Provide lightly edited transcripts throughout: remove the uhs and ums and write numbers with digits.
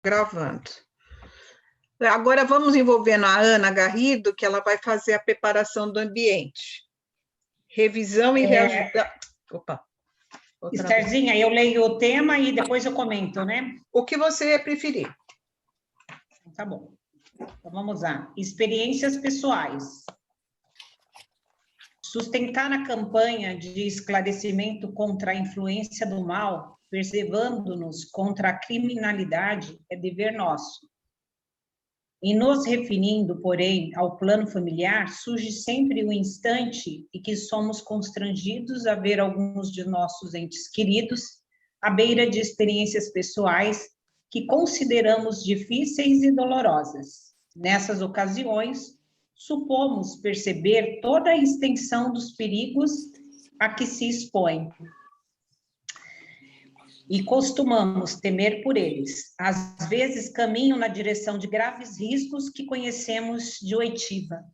Gravando. Agora vamos envolvendo a Ana Garrido, que ela vai fazer a preparação do ambiente. Revisão e reajuda. Opa. Estherzinha, eu leio o tema e depois eu comento, né? O que você preferir. Tá bom. Então vamos lá. Experiências pessoais. Sustentar a campanha de esclarecimento contra a influência do mal, preservando-nos contra a criminalidade, é dever nosso. E nos referindo, porém, ao plano familiar, surge sempre o instante em que somos constrangidos a ver alguns de nossos entes queridos à beira de experiências pessoais que consideramos difíceis e dolorosas. Nessas ocasiões, supomos perceber toda a extensão dos perigos a que se expõe. E costumamos temer por eles. Às vezes caminham na direção de graves riscos que conhecemos de oitiva.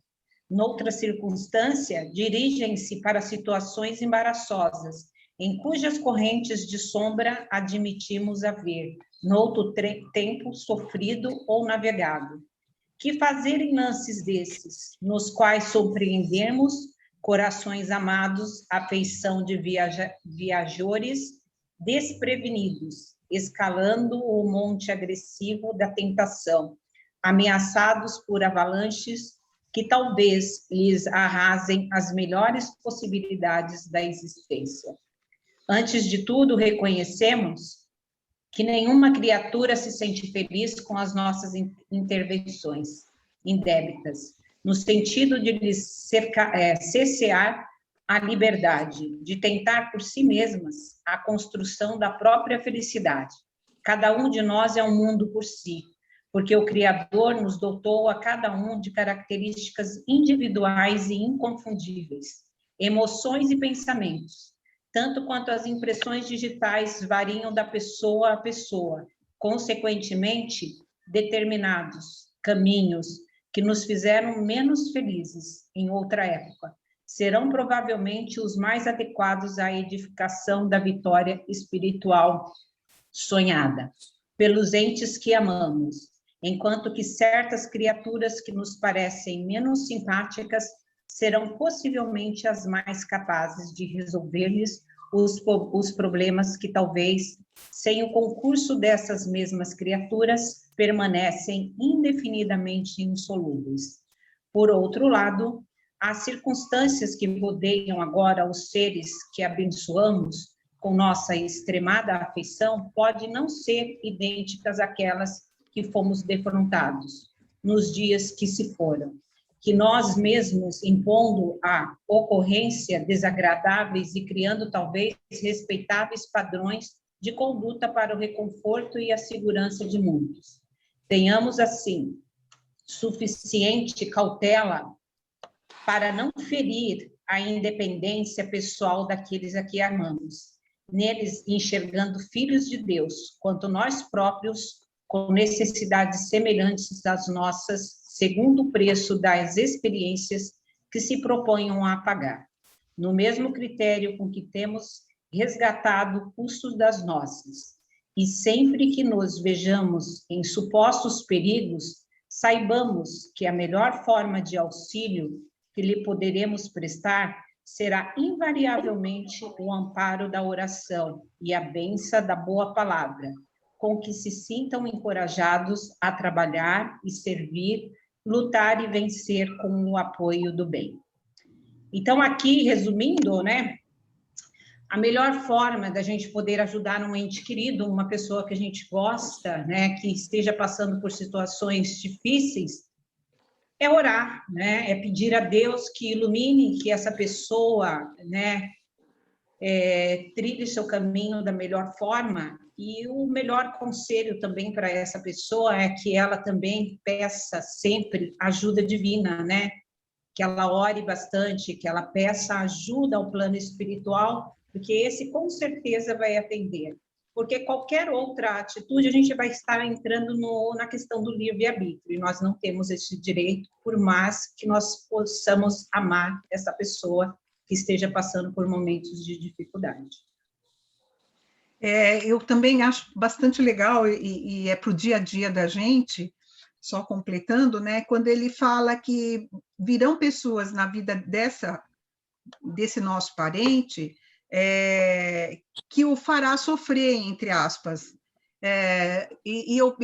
Noutra circunstância, dirigem-se para situações embaraçosas, em cujas correntes de sombra admitimos haver, noutro tempo, sofrido ou navegado. Que fazer em lances desses, nos quais surpreendemos corações amados, afeição de viajores desprevenidos, escalando o monte agressivo da tentação, ameaçados por avalanches que talvez lhes arrasem as melhores possibilidades da existência. Antes de tudo, reconhecemos que nenhuma criatura se sente feliz com as nossas intervenções indébitas, no sentido de lhes cessear a liberdade, de tentar por si mesmas a construção da própria felicidade. Cada um de nós é um mundo por si, porque o Criador nos dotou a cada um de características individuais e inconfundíveis, emoções e pensamentos, tanto quanto as impressões digitais variam da pessoa a pessoa, consequentemente, determinados caminhos que nos fizeram menos felizes em outra época, serão provavelmente os mais adequados à edificação da vitória espiritual sonhada pelos entes que amamos, enquanto que certas criaturas que nos parecem menos simpáticas serão possivelmente as mais capazes de resolver-lhes os problemas que talvez, sem o concurso dessas mesmas criaturas, permanecem indefinidamente insolúveis. Por outro lado, as circunstâncias que rodeiam agora os seres que abençoamos com nossa extremada afeição podem não ser idênticas àquelas que fomos defrontados nos dias que se foram, que nós mesmos, impondo a ocorrência desagradáveis e criando talvez respeitáveis padrões de conduta para o reconforto e a segurança de muitos. Tenhamos, assim, suficiente cautela para não ferir a independência pessoal daqueles a que amamos, neles enxergando filhos de Deus, quanto nós próprios, com necessidades semelhantes às nossas, segundo o preço das experiências que se proponham a pagar, no mesmo critério com que temos resgatado custos das nossas. E sempre que nos vejamos em supostos perigos, saibamos que a melhor forma de auxílio que lhe poderemos prestar será invariavelmente o amparo da oração e a bênção da boa palavra, com que se sintam encorajados a trabalhar e servir, lutar e vencer com o apoio do bem. Então, aqui, resumindo, né, a melhor forma da gente poder ajudar um ente querido, uma pessoa que a gente gosta, né, que esteja passando por situações difíceis, é orar, né? É pedir a Deus que ilumine, que essa pessoa, né, trilhe seu caminho da melhor forma. E o melhor conselho também para essa pessoa é que ela também peça sempre ajuda divina, né? Que ela ore bastante, que ela peça ajuda ao plano espiritual, porque esse com certeza vai atender. Porque qualquer outra atitude, a gente vai estar entrando na questão do livre-arbítrio, e nós não temos esse direito, por mais que nós possamos amar essa pessoa que esteja passando por momentos de dificuldade. Eu também acho bastante legal, e é para o dia a dia da gente, só completando, né, quando ele fala que virão pessoas na vida desse nosso parente que o fará sofrer, entre aspas. Eu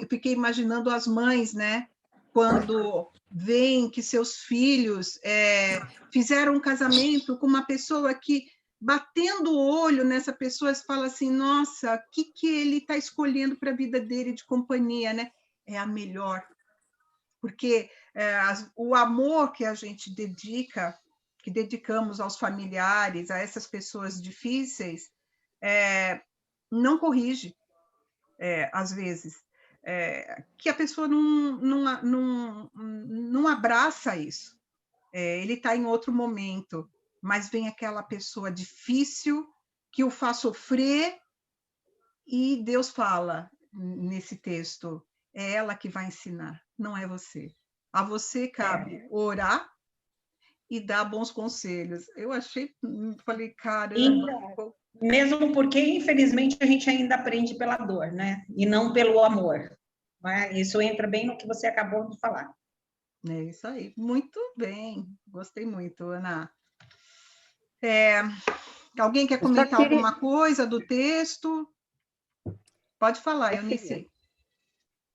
fiquei imaginando as mães, né, quando veem que seus filhos fizeram um casamento com uma pessoa que, batendo o olho nessa pessoa, você fala assim, nossa, o que ele está escolhendo para a vida dele de companhia, né? É a melhor. Porque o amor que a gente que dedicamos aos familiares, a essas pessoas difíceis, não corrige, às vezes. Que a pessoa não abraça isso. Ele está em outro momento, mas vem aquela pessoa difícil que o faz sofrer, e Deus fala nesse texto, é ela que vai ensinar, não é você. A você cabe orar e dar bons conselhos. Eu falei, caramba. Mesmo porque, infelizmente, a gente ainda aprende pela dor, né? E não pelo amor. Né? Isso entra bem no que você acabou de falar. É isso aí. Muito bem. Gostei muito, Ana. Alguém quer comentar alguma coisa do texto? Pode falar, eu nem sei.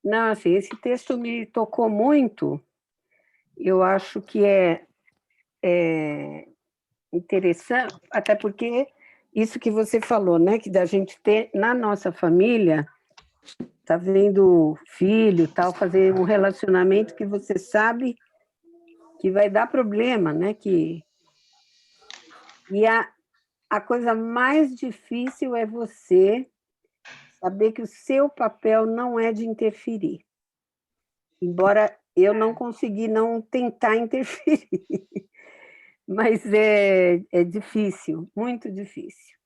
Não, assim, esse texto me tocou muito. Eu acho que é interessante, até porque isso que você falou, né, que da gente ter na nossa família, tá vendo filho, tal, fazer um relacionamento que você sabe que vai dar problema, né, e a coisa mais difícil é você saber que o seu papel não é de interferir. Embora eu não consegui não tentar interferir. Mas é difícil, muito difícil.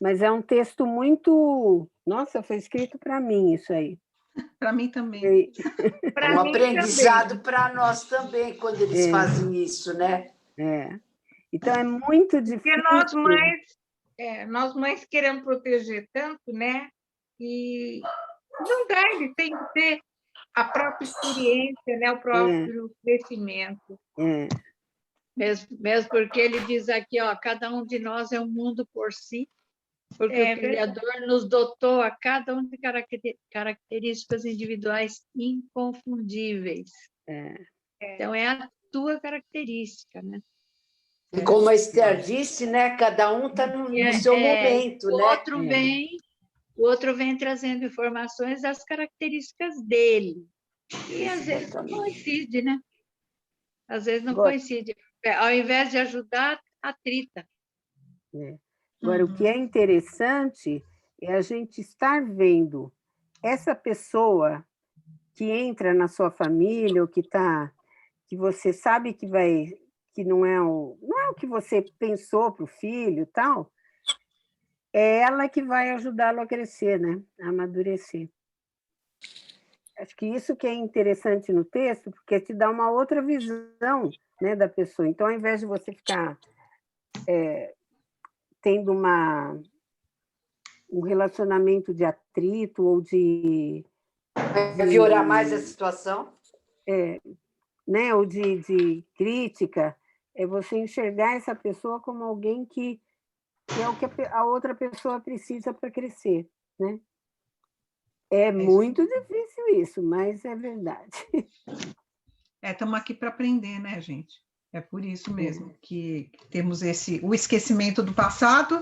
Mas é um texto muito... Nossa, foi escrito para mim isso aí. Para mim também. Um aprendizado para nós também, quando eles fazem isso, né? Então, é muito difícil. Porque nós mães queremos proteger tanto, né? E não dá, ele tem que ter a própria experiência, né? O próprio crescimento. Mesmo porque ele diz aqui, ó, cada um de nós é um mundo por si, porque o Criador nos dotou a cada um de características individuais inconfundíveis. Então, é a tua característica, né? E como a Esther disse, né? Cada um está no seu momento, né? O outro vem trazendo informações das características dele. E às vezes não coincide, né? Às vezes não coincide. Ao invés de ajudar, atrita. Agora, o que é interessante é a gente estar vendo essa pessoa que entra na sua família, ou que você sabe que não é o que você pensou para o filho, tal, é ela que vai ajudá-lo a crescer, né? A amadurecer. Acho que isso que é interessante no texto, porque te dá uma outra visão, né, da pessoa. Então, ao invés de você ficar tendo um relacionamento de atrito ou de piorar mais a situação, né, ou de crítica, é você enxergar essa pessoa como alguém que é o que a outra pessoa precisa para crescer, né? É muito difícil isso, mas é verdade. Estamos aqui para aprender, né, gente? É por isso mesmo que temos o esquecimento do passado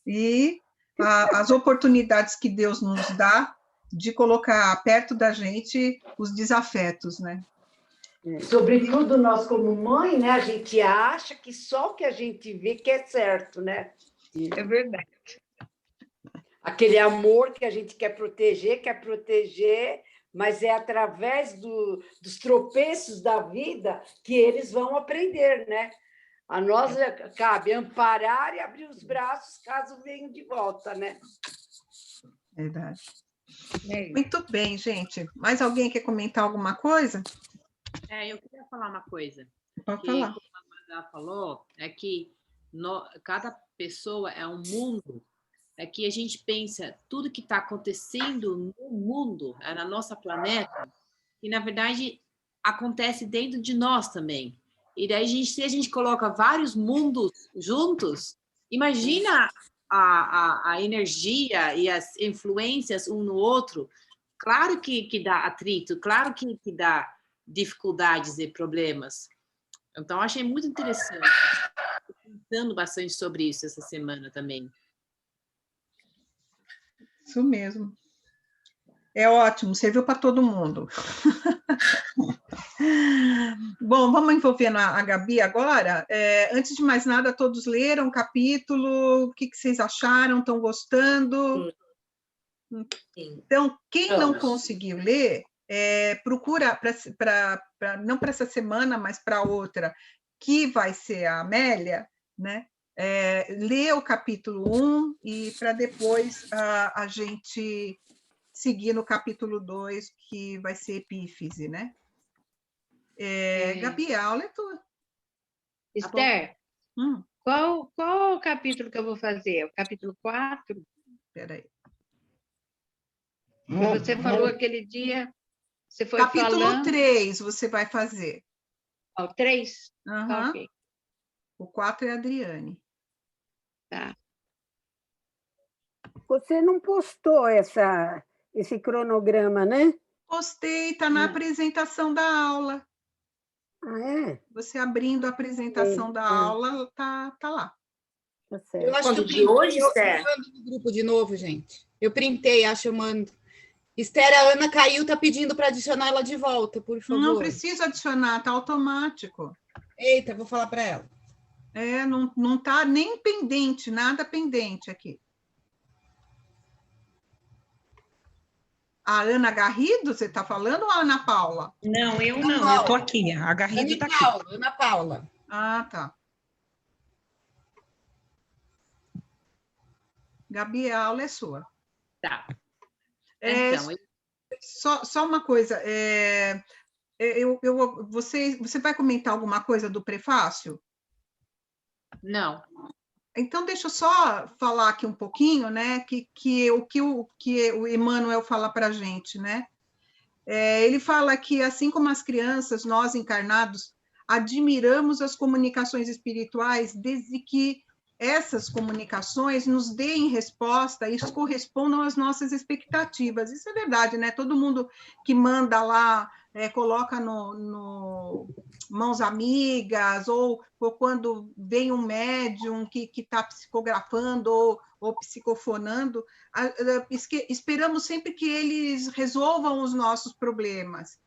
e as oportunidades que Deus nos dá de colocar perto da gente os desafetos, né? Sobretudo nós como mãe, né? A gente acha que só o que a gente vê que é certo, né? É verdade. Aquele amor que a gente quer proteger, mas é através dos tropeços da vida que eles vão aprender, né? A nós cabe amparar e abrir os braços caso venham de volta, né? Verdade. Muito bem, gente. Mais alguém quer comentar alguma coisa? Eu queria falar uma coisa. Pode falar. Como a Amanda falou, é que cada pessoa é um mundo é que a gente pensa tudo que está acontecendo no mundo, na nossa planeta, e na verdade acontece dentro de nós também. E daí, se a gente coloca vários mundos juntos, imagina a energia e as influências um no outro. Claro que dá atrito, claro que dá dificuldades e problemas. Então, achei muito interessante. Estou pensando bastante sobre isso essa semana também. Isso mesmo. É ótimo, serviu para todo mundo. Bom, vamos envolvendo a Gabi agora. Antes de mais nada, todos leram o capítulo? O que vocês acharam? Estão gostando? Então, quem não conseguiu ler, procura, não para essa semana, mas para outra, que vai ser a Amélia, né? Lê o capítulo 1 e para depois a gente seguir no capítulo 2, que vai ser Epífise, né? Gabi, a aula é tua. Esther, qual o capítulo que eu vou fazer? O capítulo 4? Espera aí. Você falou aquele dia, você foi capítulo falando... 3 você vai fazer. O 3? Uhum. Ok. O 4 é a Adriane. Tá. Você não postou esse cronograma, né? Postei, está na apresentação da aula. Ah, é? Você abrindo a apresentação da aula, tá lá. Tá certo. Eu acho que eu de hoje, Esther? mando no grupo de novo, gente. Eu printei, acho, eu mando. Esther, a Ana caiu, tá pedindo para adicionar ela de volta, por favor. Não precisa adicionar, tá automático. Eita, vou falar para ela. Não tá nem pendente, nada pendente aqui. A Ana Garrido, você está falando ou a Ana Paula? Não, eu não, eu estou aqui. A Garrido está aqui. Ana Paula. Ah, tá. Gabi, a aula é sua. Tá. Então, só uma coisa. Você vai comentar alguma coisa do prefácio? Não. Então, deixa eu só falar aqui um pouquinho, né, que o Emmanuel fala para a gente, né? Ele fala que, assim como as crianças, nós encarnados, admiramos as comunicações espirituais desde que essas comunicações nos deem resposta e correspondam às nossas expectativas. Isso é verdade, né? Todo mundo que manda lá, coloca no Mãos Amigas, ou quando vem um médium que está psicografando ou psicofonando, esperamos sempre que eles resolvam os nossos problemas.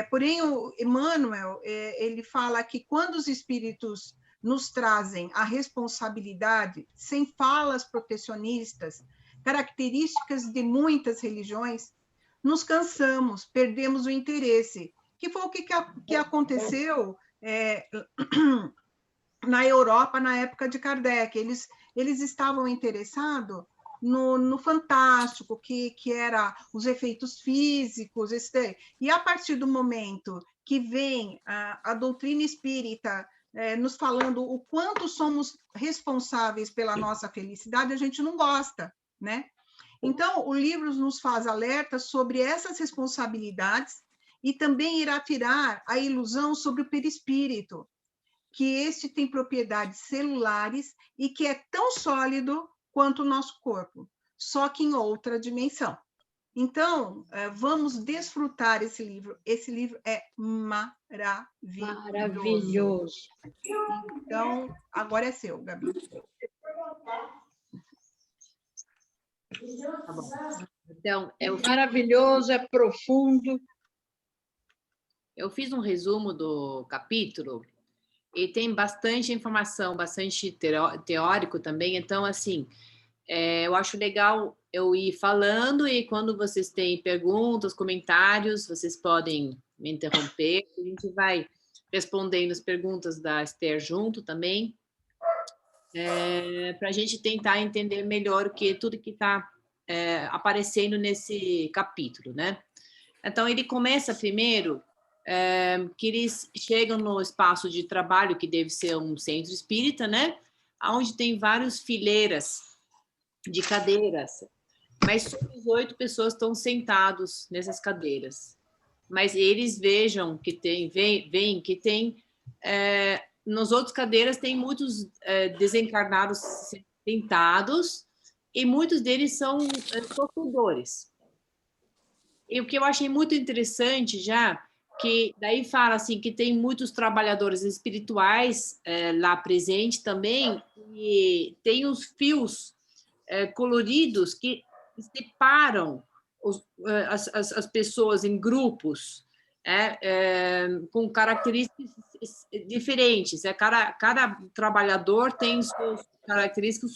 Porém, o Emmanuel, ele fala que quando os espíritos nos trazem a responsabilidade, sem falas protecionistas, características de muitas religiões, nos cansamos, perdemos o interesse, que foi o que aconteceu na Europa na época de Kardec. Eles estavam interessados no fantástico, que era os efeitos físicos, e a partir do momento que vem a doutrina espírita nos falando o quanto somos responsáveis pela nossa felicidade, a gente não gosta, né? Então, o livro nos faz alerta sobre essas responsabilidades e também irá tirar a ilusão sobre o perispírito, que este tem propriedades celulares e que é tão sólido quanto o nosso corpo, só que em outra dimensão. Então, vamos desfrutar esse livro. Esse livro é maravilhoso. Maravilhoso. Então, agora é seu, Gabi. Tá bom. Então, Maravilhoso, é profundo. Eu fiz um resumo do capítulo e tem bastante informação, bastante teórico também. Então, assim, eu acho legal eu ir falando e quando vocês têm perguntas, comentários, vocês podem me interromper. A gente vai respondendo as perguntas da Esther junto também, para a gente tentar entender melhor tudo que está aparecendo nesse capítulo, né? Então, ele começa primeiro que eles chegam no espaço de trabalho, que deve ser um centro espírita, né? Onde tem várias fileiras de cadeiras, mas só 18 pessoas estão sentados nessas cadeiras. Mas eles vejam que veem que tem, nas outras cadeiras tem muitos desencarnados sentados e muitos deles são sofredores. E o que eu achei muito interessante já, que daí fala assim que tem muitos trabalhadores espirituais lá presentes também, e tem os fios coloridos que separam as pessoas em grupos com características diferentes. Cada trabalhador tem suas características.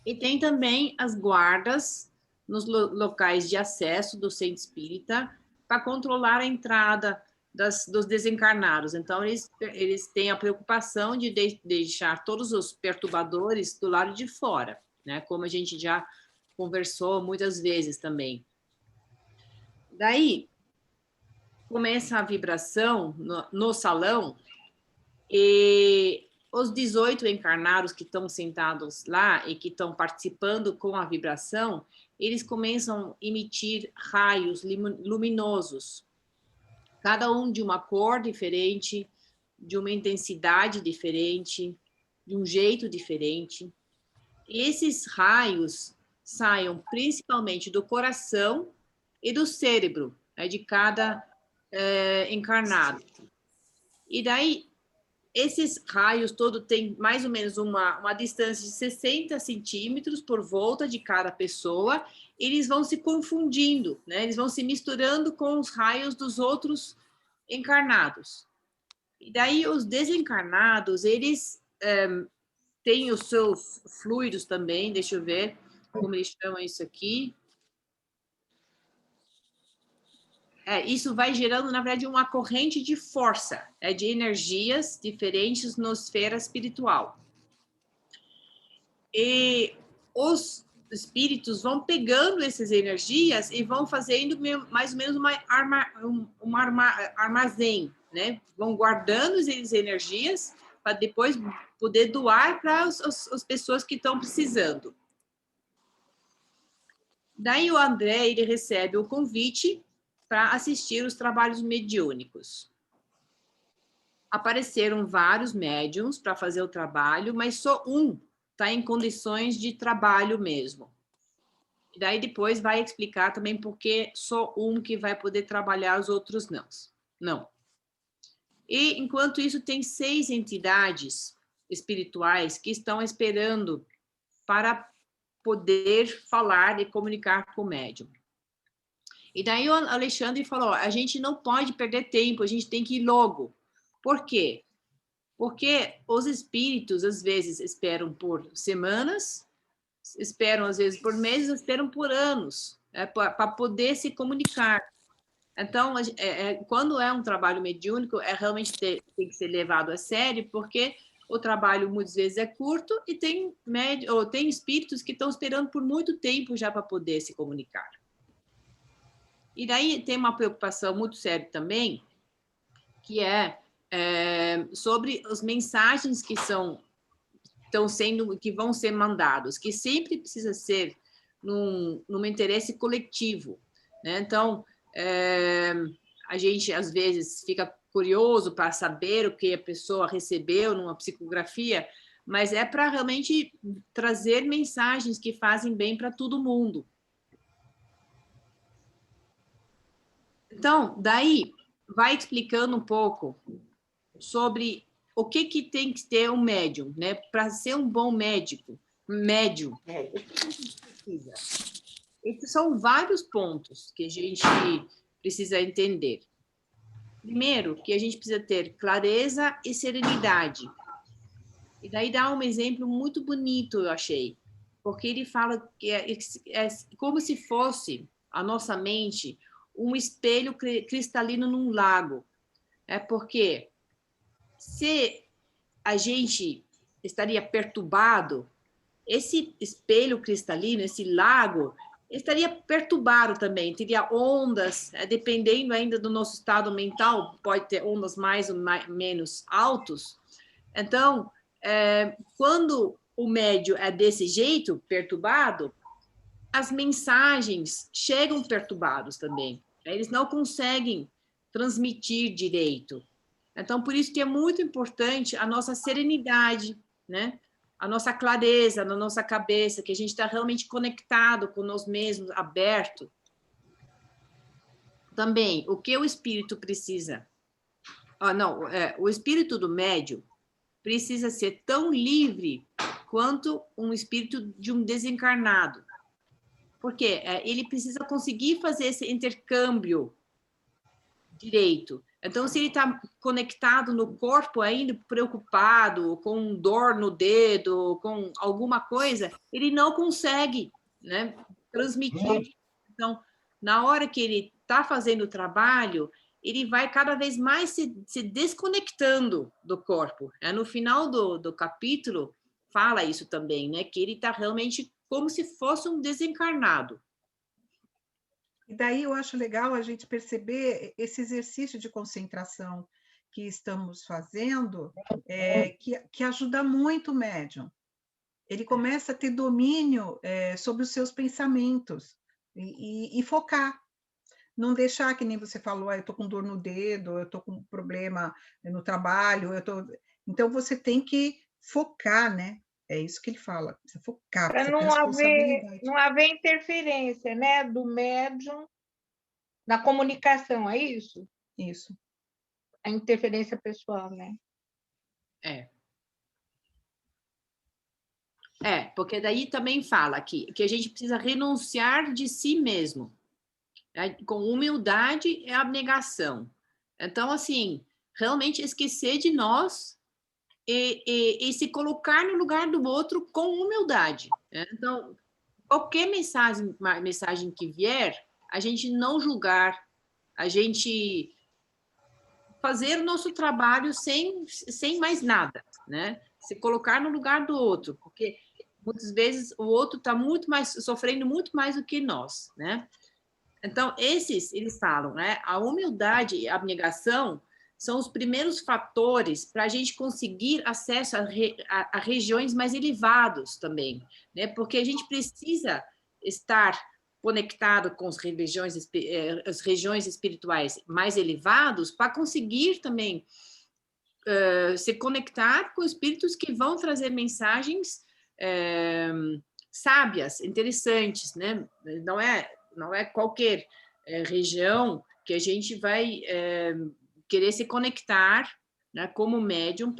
E tem também as guardas nos locais de acesso do centro espírita para controlar a entrada dos desencarnados. Então, eles têm a preocupação de deixar todos os perturbadores do lado de fora, né? Como a gente já conversou muitas vezes também. Daí, começa a vibração no salão e os 18 encarnados que estão sentados lá e que estão participando com a vibração, eles começam a emitir raios luminosos, cada um de uma cor diferente, de uma intensidade diferente, de um jeito diferente. E esses raios saem principalmente do coração e do cérebro, de cada encarnado. E daí, esses raios todos têm mais ou menos uma distância de 60 centímetros por volta de cada pessoa, e eles vão se confundindo, né? Eles vão se misturando com os raios dos outros encarnados. E daí os desencarnados, eles têm os seus fluidos também, deixa eu ver como eles chamam isso aqui. Isso vai gerando, na verdade, uma corrente de força, de energias diferentes na esfera espiritual. E os espíritos vão pegando essas energias e vão fazendo mais ou menos um armazém, né? Vão guardando essas energias para depois poder doar para as pessoas que estão precisando. Daí o André, ele recebe o convite para assistir os trabalhos mediúnicos. Apareceram vários médiums para fazer o trabalho, mas só um está em condições de trabalho mesmo. E daí depois vai explicar também por que só um que vai poder trabalhar, os outros não. E, enquanto isso, tem 6 entidades espirituais que estão esperando para poder falar e comunicar com o médium. E daí o Alexandre falou, a gente não pode perder tempo, a gente tem que ir logo. Por quê? Porque os espíritos, às vezes, esperam por semanas, esperam, às vezes, por meses, esperam por anos, para poder se comunicar. Então, quando é um trabalho mediúnico, realmente tem que ser levado a sério, porque o trabalho, muitas vezes, é curto e tem espíritos que estão esperando por muito tempo já para poder se comunicar. E daí tem uma preocupação muito séria também, que sobre as mensagens que que vão ser mandados, que sempre precisa ser num interesse coletivo, né? Então, a gente às vezes fica curioso para saber o que a pessoa recebeu numa psicografia, mas é para realmente trazer mensagens que fazem bem para todo mundo. Então, daí vai explicando um pouco sobre o que tem que ter um médium, né? Para ser um bom médium, o que a gente precisa? Esses são vários pontos que a gente precisa entender. Primeiro, que a gente precisa ter clareza e serenidade. E daí dá um exemplo muito bonito, eu achei, porque ele fala que é como se fosse a nossa mente um espelho cristalino num lago. Porque se a gente estaria perturbado, esse espelho cristalino, esse lago, estaria perturbado também, teria ondas, dependendo ainda do nosso estado mental, pode ter ondas mais ou menos altos. Então, quando o médium é desse jeito, perturbado, as mensagens chegam perturbados também. Eles não conseguem transmitir direito. Então, por isso que é muito importante a nossa serenidade, né? A nossa clareza na nossa cabeça, que a gente está realmente conectado com nós mesmos, aberto. Também, o que o espírito precisa? O espírito do médium precisa ser tão livre quanto um espírito de um desencarnado. Porque ele precisa conseguir fazer esse intercâmbio direito. Então, se ele está conectado no corpo ainda, preocupado, com dor no dedo, com alguma coisa, ele não consegue, né, transmitir. Então, na hora que ele está fazendo o trabalho, ele vai cada vez mais se desconectando do corpo. No final do capítulo, fala isso também, né, que ele está realmente como se fosse um desencarnado. E daí eu acho legal a gente perceber esse exercício de concentração que estamos fazendo, que ajuda muito o médium. Ele começa a ter domínio sobre os seus pensamentos e focar. Não deixar, que nem você falou, eu estou com dor no dedo, eu estou com problema no trabalho, Então, você tem que focar, né? É isso que ele fala, precisa focar, para não haver interferência, né, do médium na comunicação, é isso? Isso. A interferência pessoal, né? Porque daí também fala que a gente precisa renunciar de si mesmo. Com humildade e abnegação. Então, assim, realmente esquecer de nós e se colocar no lugar do outro com humildade. Então, qualquer mensagem que vier, a gente não julgar, a gente fazer o nosso trabalho sem mais nada, né? Se colocar no lugar do outro, porque muitas vezes o outro está sofrendo muito mais do que nós, né? Então, eles falam, né? A humildade e a abnegação são os primeiros fatores para a gente conseguir acesso a regiões mais elevadas também, né? Porque a gente precisa estar conectado com as regiões espirituais mais elevadas para conseguir também se conectar com espíritos que vão trazer mensagens sábias, interessantes, né? Não é qualquer região que a gente vai querer se conectar, né, como médium,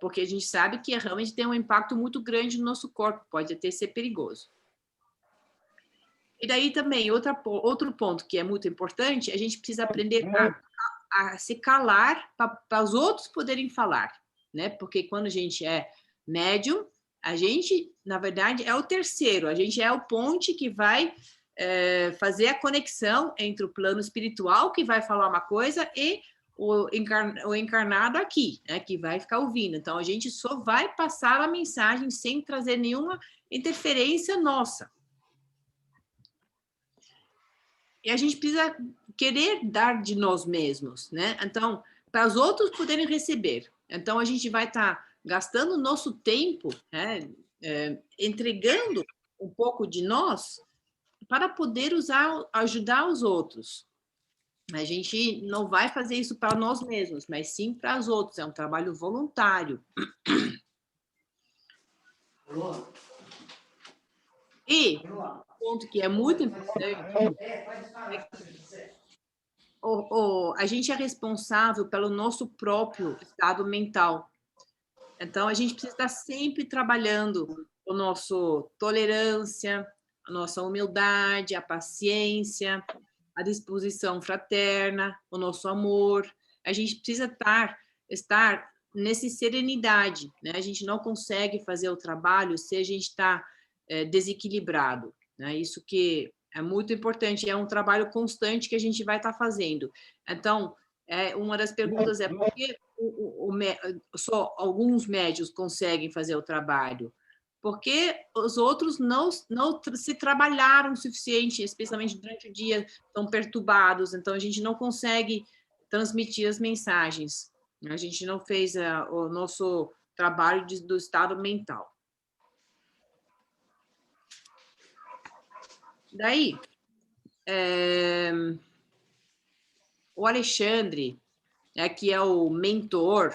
porque a gente sabe que realmente tem um impacto muito grande no nosso corpo, pode até ser perigoso. E daí também, outro ponto que é muito importante, a gente precisa aprender a se calar para os outros poderem falar, né? Porque quando a gente é médium, a gente, na verdade, é o terceiro, a gente é o ponte que vai fazer a conexão entre o plano espiritual, que vai falar uma coisa, e o encarnado aqui, né, que vai ficar ouvindo. Então, a gente só vai passar a mensagem sem trazer nenhuma interferência nossa. E a gente precisa querer dar de nós mesmos, né? Então, para os outros poderem receber. Então, a gente vai estar gastando nosso tempo, né, entregando um pouco de nós para poder ajudar os outros. A gente não vai fazer isso para nós mesmos, mas sim para os outros. É um trabalho voluntário. E um ponto que é muito importante a gente é responsável pelo nosso próprio estado mental. Então, a gente precisa estar sempre trabalhando a nossa tolerância, a nossa humildade, a paciência, a disposição fraterna, o nosso amor. A gente precisa estar nessa serenidade, né? A gente não consegue fazer o trabalho se a gente está desequilibrado, né? Isso que é muito importante, é um trabalho constante que a gente vai estar fazendo. Então, uma das perguntas é por que só alguns médios conseguem fazer o trabalho? Porque os outros não se trabalharam o suficiente, especialmente durante o dia, estão perturbados, então a gente não consegue transmitir as mensagens. A gente não fez o nosso trabalho do estado mental. Daí, o Alexandre, que é o mentor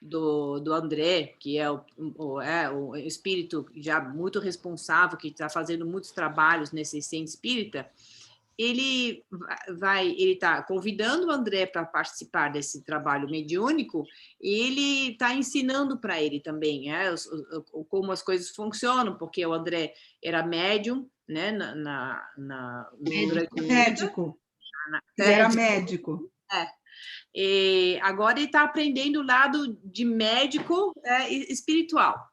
do André, que é o espírito já muito responsável, que está fazendo muitos trabalhos nesse centro espírita, ele está convidando o André para participar desse trabalho mediúnico e ele está ensinando para ele também como as coisas funcionam, porque o André era médium, né, médico. Ele era médico. E agora ele está aprendendo o lado de médico espiritual.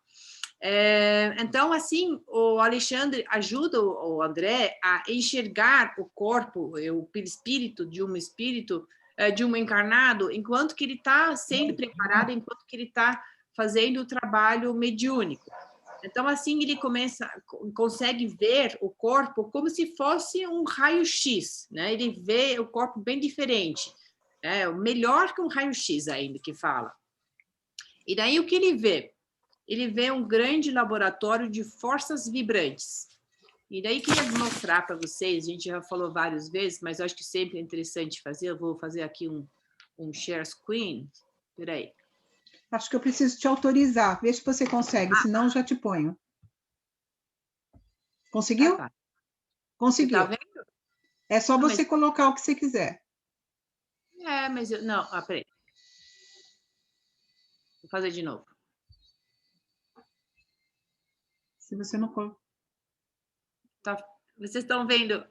Então, assim, o Alexandre ajuda o André a enxergar o corpo, o perispírito de um espírito, de um encarnado, enquanto que ele está sendo preparado, enquanto que ele está fazendo o trabalho mediúnico. Então, assim, ele consegue ver o corpo como se fosse um raio-x, né? Ele vê o corpo bem diferente, melhor que um raio-x ainda, que fala. E daí, o que ele vê? Ele vê um grande laboratório de forças vibrantes. E daí, queria mostrar para vocês, a gente já falou várias vezes, mas eu acho que sempre é interessante fazer, eu vou fazer aqui um share screen. Espera aí. Acho que eu preciso te autorizar. Vê se você consegue, senão eu já te ponho. Conseguiu? Tá. Conseguiu. Você tá vendo? É só você colocar o que você quiser. Mas eu... Não, peraí. Vou fazer de novo. Se você não colocar... Vocês estão vendo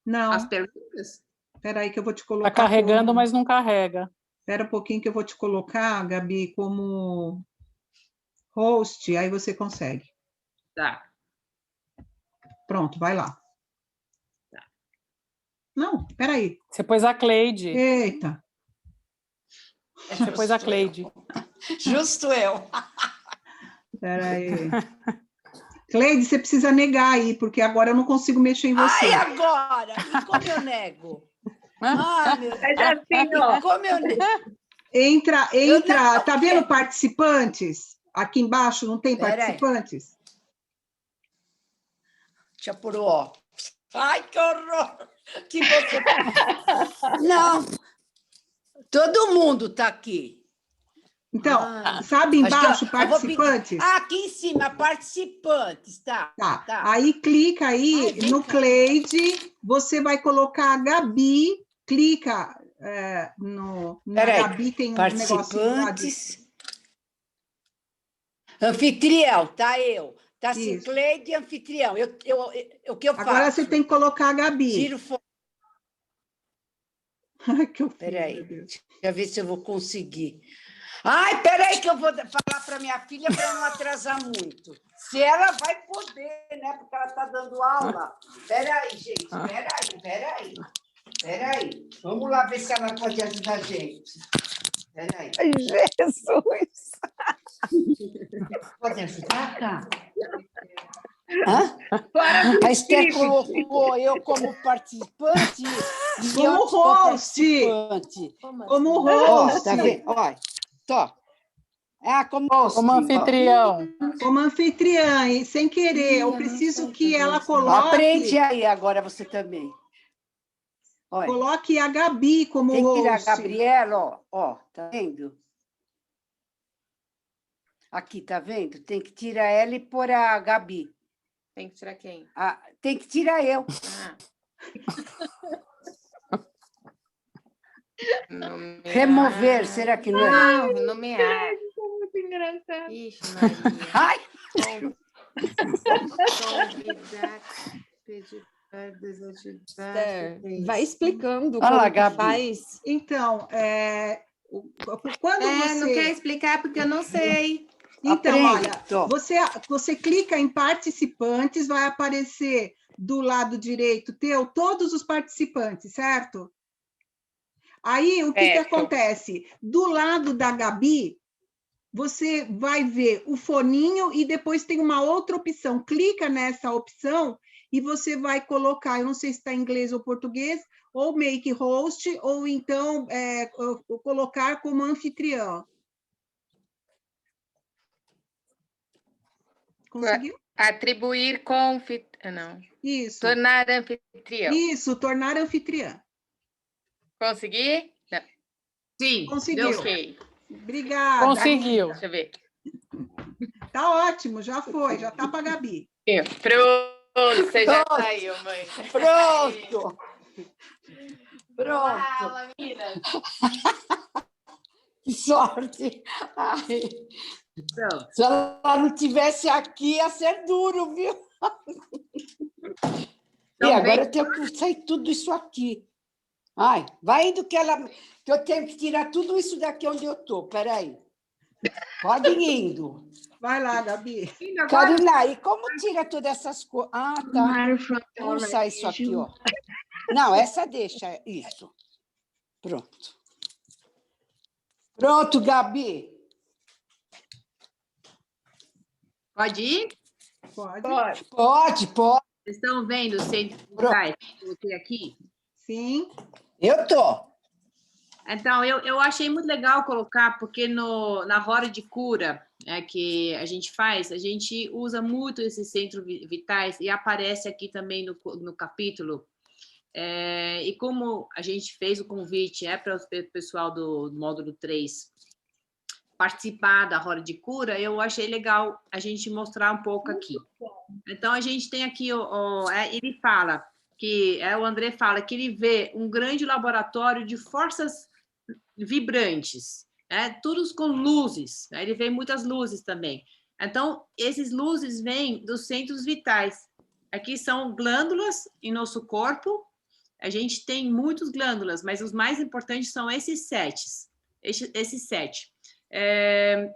não. As perguntas? Espera aí que eu vou te colocar. Está carregando, mas não carrega. Espera um pouquinho que eu vou te colocar, Gabi, como host, aí você consegue. Tá. Pronto, vai lá. Tá. Não, espera aí. Você pôs a Cleide. Eita. Você pôs a Cleide. Justo eu. Espera aí. Cleide, você precisa negar aí, porque agora eu não consigo mexer em você. Ai, agora! E como eu nego? Ai, meu Deus. Assim, ó. Como eu nego? Entra. não Tá vendo participantes? Aqui embaixo não tem Pera participantes? Deixa eu pôr o ó. Ai, que horror! Que você... Não. Todo mundo está aqui. Então, sabe embaixo, eu participantes? aqui em cima, participantes, tá. Aí clica aí no Cleide, você vai colocar a Gabi, clica na Gabi, tem um negocinho lá de... Anfitrião, tá eu. Tá assim, Cleide, anfitrião. O que eu faço? Agora você tem que colocar a Gabi. Tiro fora. Ai, que eu fiz, peraí, deixa eu ver se eu vou conseguir. Ai, peraí que eu vou falar para minha filha para não atrasar muito. Se ela vai poder, né? Porque ela está dando aula. Peraí, gente, peraí. Vamos lá ver se ela pode ajudar a gente. Peraí. Jesus! Pode ajudar, cara? A Esther colocou eu como participante. Como host! Como host! Tá vendo? Olha. Como anfitrião. Como anfitriã, e sem querer, eu preciso que ela coloque... Aprende aí agora você também. Olha. Coloque a Gabi como host. Tem que tirar a Gabriela, ó, tá vendo? Aqui, tá vendo? Tem que tirar ela e pôr a Gabi. Tem que tirar quem? Tem que tirar eu. Remover, será que não é? Não, nomear. Muito engraçado. Ixi, Maria. Ai! Convidar, pedir para desativar. Vai explicando Olha lá, como Gabi. faz. Então, quando você... não quer explicar porque eu não sei. Então, Aprende, olha, você clica em participantes, vai aparecer do lado direito todos os participantes, certo? Aí, o que acontece? Do lado da Gabi, você vai ver o foninho e depois tem uma outra opção. Clica nessa opção e você vai colocar, eu não sei se está em inglês ou português, ou make host, ou então colocar como anfitrião. Conseguiu? Atribuir não. Isso. Tornar anfitrião. Isso, tornar anfitriã. Consegui? Não. Sim, Conseguiu. Ok. Obrigada. Conseguiu. Deixa eu ver. Tá ótimo, já foi, já tá para a Gabi. Pronto, você já Pronto. saiu, mãe. Pronto. Pronto. Fala, meninas. Que sorte. Ai, Pronto. se ela não tivesse aqui, ia ser duro, viu? E agora eu tenho que sair tudo isso aqui. Ai, vai indo que eu tenho que tirar tudo isso daqui onde eu estou. Peraí. Pode ir indo. Vai lá, Gabi. Carolina, e como tira todas essas coisas? Ah, tá. Vamos usar isso aqui, ó. Não, essa deixa, isso. Pronto. Pronto, Gabi. Pode ir? Pode. Pode. Vocês estão vendo o centro vitais que eu coloquei aqui? Sim. Eu tô. Então, eu achei muito legal colocar, porque na roda de cura que a gente usa muito esses centros vitais e aparece aqui também no capítulo. E como a gente fez o convite para o pessoal do módulo 3 participar da roda de cura, eu achei legal a gente mostrar um pouco aqui. Então, a gente tem aqui, ele fala, o André fala que ele vê um grande laboratório de forças vibrantes, todos com luzes, ele vê muitas luzes também. Então, esses luzes vêm dos centros vitais. Aqui são glândulas em nosso corpo, a gente tem muitas glândulas, mas os mais importantes são esses 7.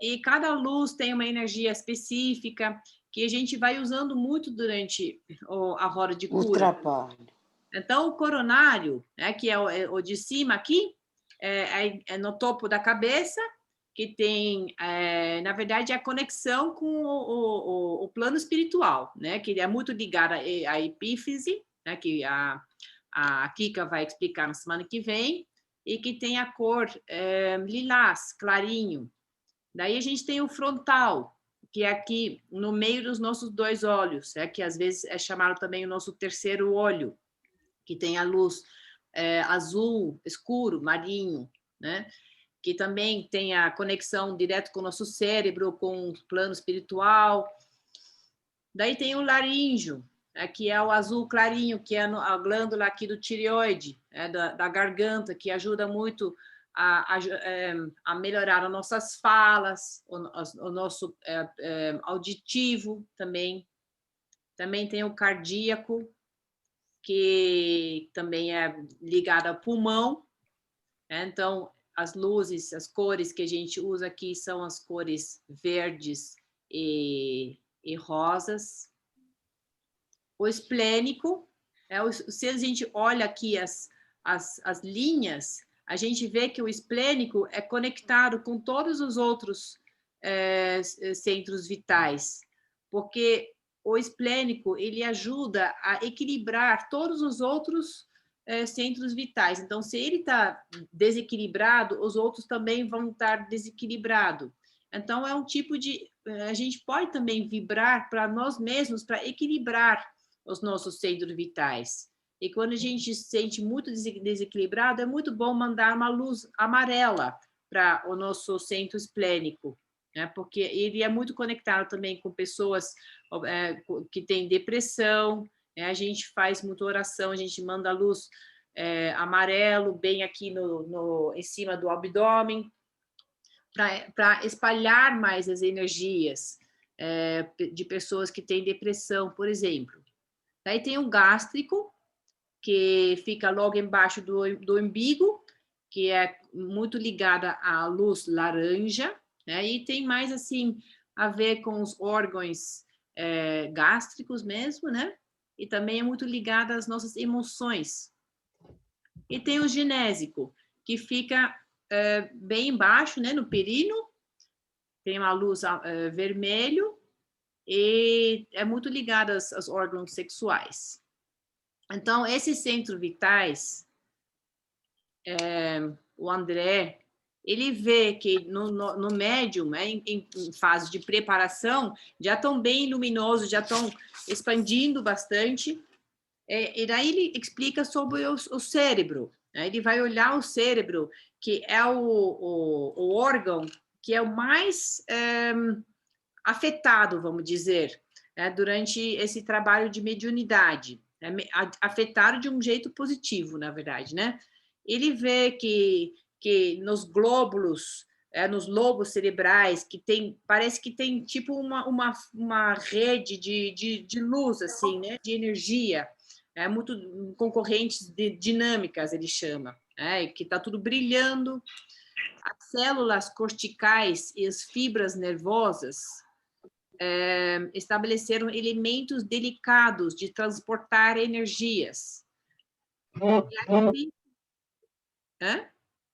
E cada luz tem uma energia específica que a gente vai usando muito durante a roda de cura. O trabalho. Então, o coronário, que é o de cima aqui, é no topo da cabeça, que tem, na verdade, a conexão com o plano espiritual, que é muito ligado à epífise, que a Kika vai explicar na semana que vem, e que tem a cor lilás, clarinho. Daí a gente tem o frontal, que é aqui no meio dos nossos 2 olhos, que às vezes é chamado também o nosso terceiro olho, que tem a luz azul, escuro, marinho, que também tem a conexão direto com o nosso cérebro, com o plano espiritual. Daí tem o laríngeo, que é o azul clarinho, que é a glândula aqui do tireoide, da garganta, que ajuda muito a melhorar as nossas falas, o nosso auditivo também. Também tem o cardíaco, que também é ligado ao pulmão. Então, as luzes, as cores que a gente usa aqui são as cores verdes e rosas. O esplênico, se a gente olha aqui as linhas, a gente vê que o esplênico é conectado com todos os outros centros vitais, porque o esplênico ele ajuda a equilibrar todos os outros centros vitais. Então, se ele está desequilibrado, os outros também vão estar desequilibrados. Então, é um tipo de... A gente pode também vibrar para nós mesmos, para equilibrar os nossos centros vitais. E quando a gente se sente muito desequilibrado, é muito bom mandar uma luz amarela para o nosso centro esplênico, porque ele é muito conectado também com pessoas que têm depressão. A gente faz muita oração, a gente manda a luz amarelo bem aqui em cima do abdômen, para espalhar mais as energias de pessoas que têm depressão, por exemplo. Daí tem o gástrico, que fica logo embaixo do umbigo, que é muito ligada à luz laranja, e tem mais assim a ver com os órgãos gástricos mesmo, e também é muito ligada às nossas emoções. E tem o ginésico, que fica bem embaixo, no períneo, tem uma luz vermelho, e é muito ligada aos órgãos sexuais. Então, esses centros vitais, o André, ele vê que no médium, né, em fase de preparação, já estão bem luminosos, já estão expandindo bastante, e daí ele explica sobre o cérebro, né? Ele vai olhar o cérebro, que é o órgão que é o mais afetado, vamos dizer, né, durante esse trabalho de mediunidade, né, afetado de um jeito positivo, na verdade, né? Ele vê que nos glóbulos, nos lobos cerebrais, que tem, parece que tem tipo uma rede de luz, assim, né, de energia, muito concorrentes dinâmicas, ele chama, que está tudo brilhando. As células corticais e as fibras nervosas estabeleceram elementos delicados de transportar energias. Não,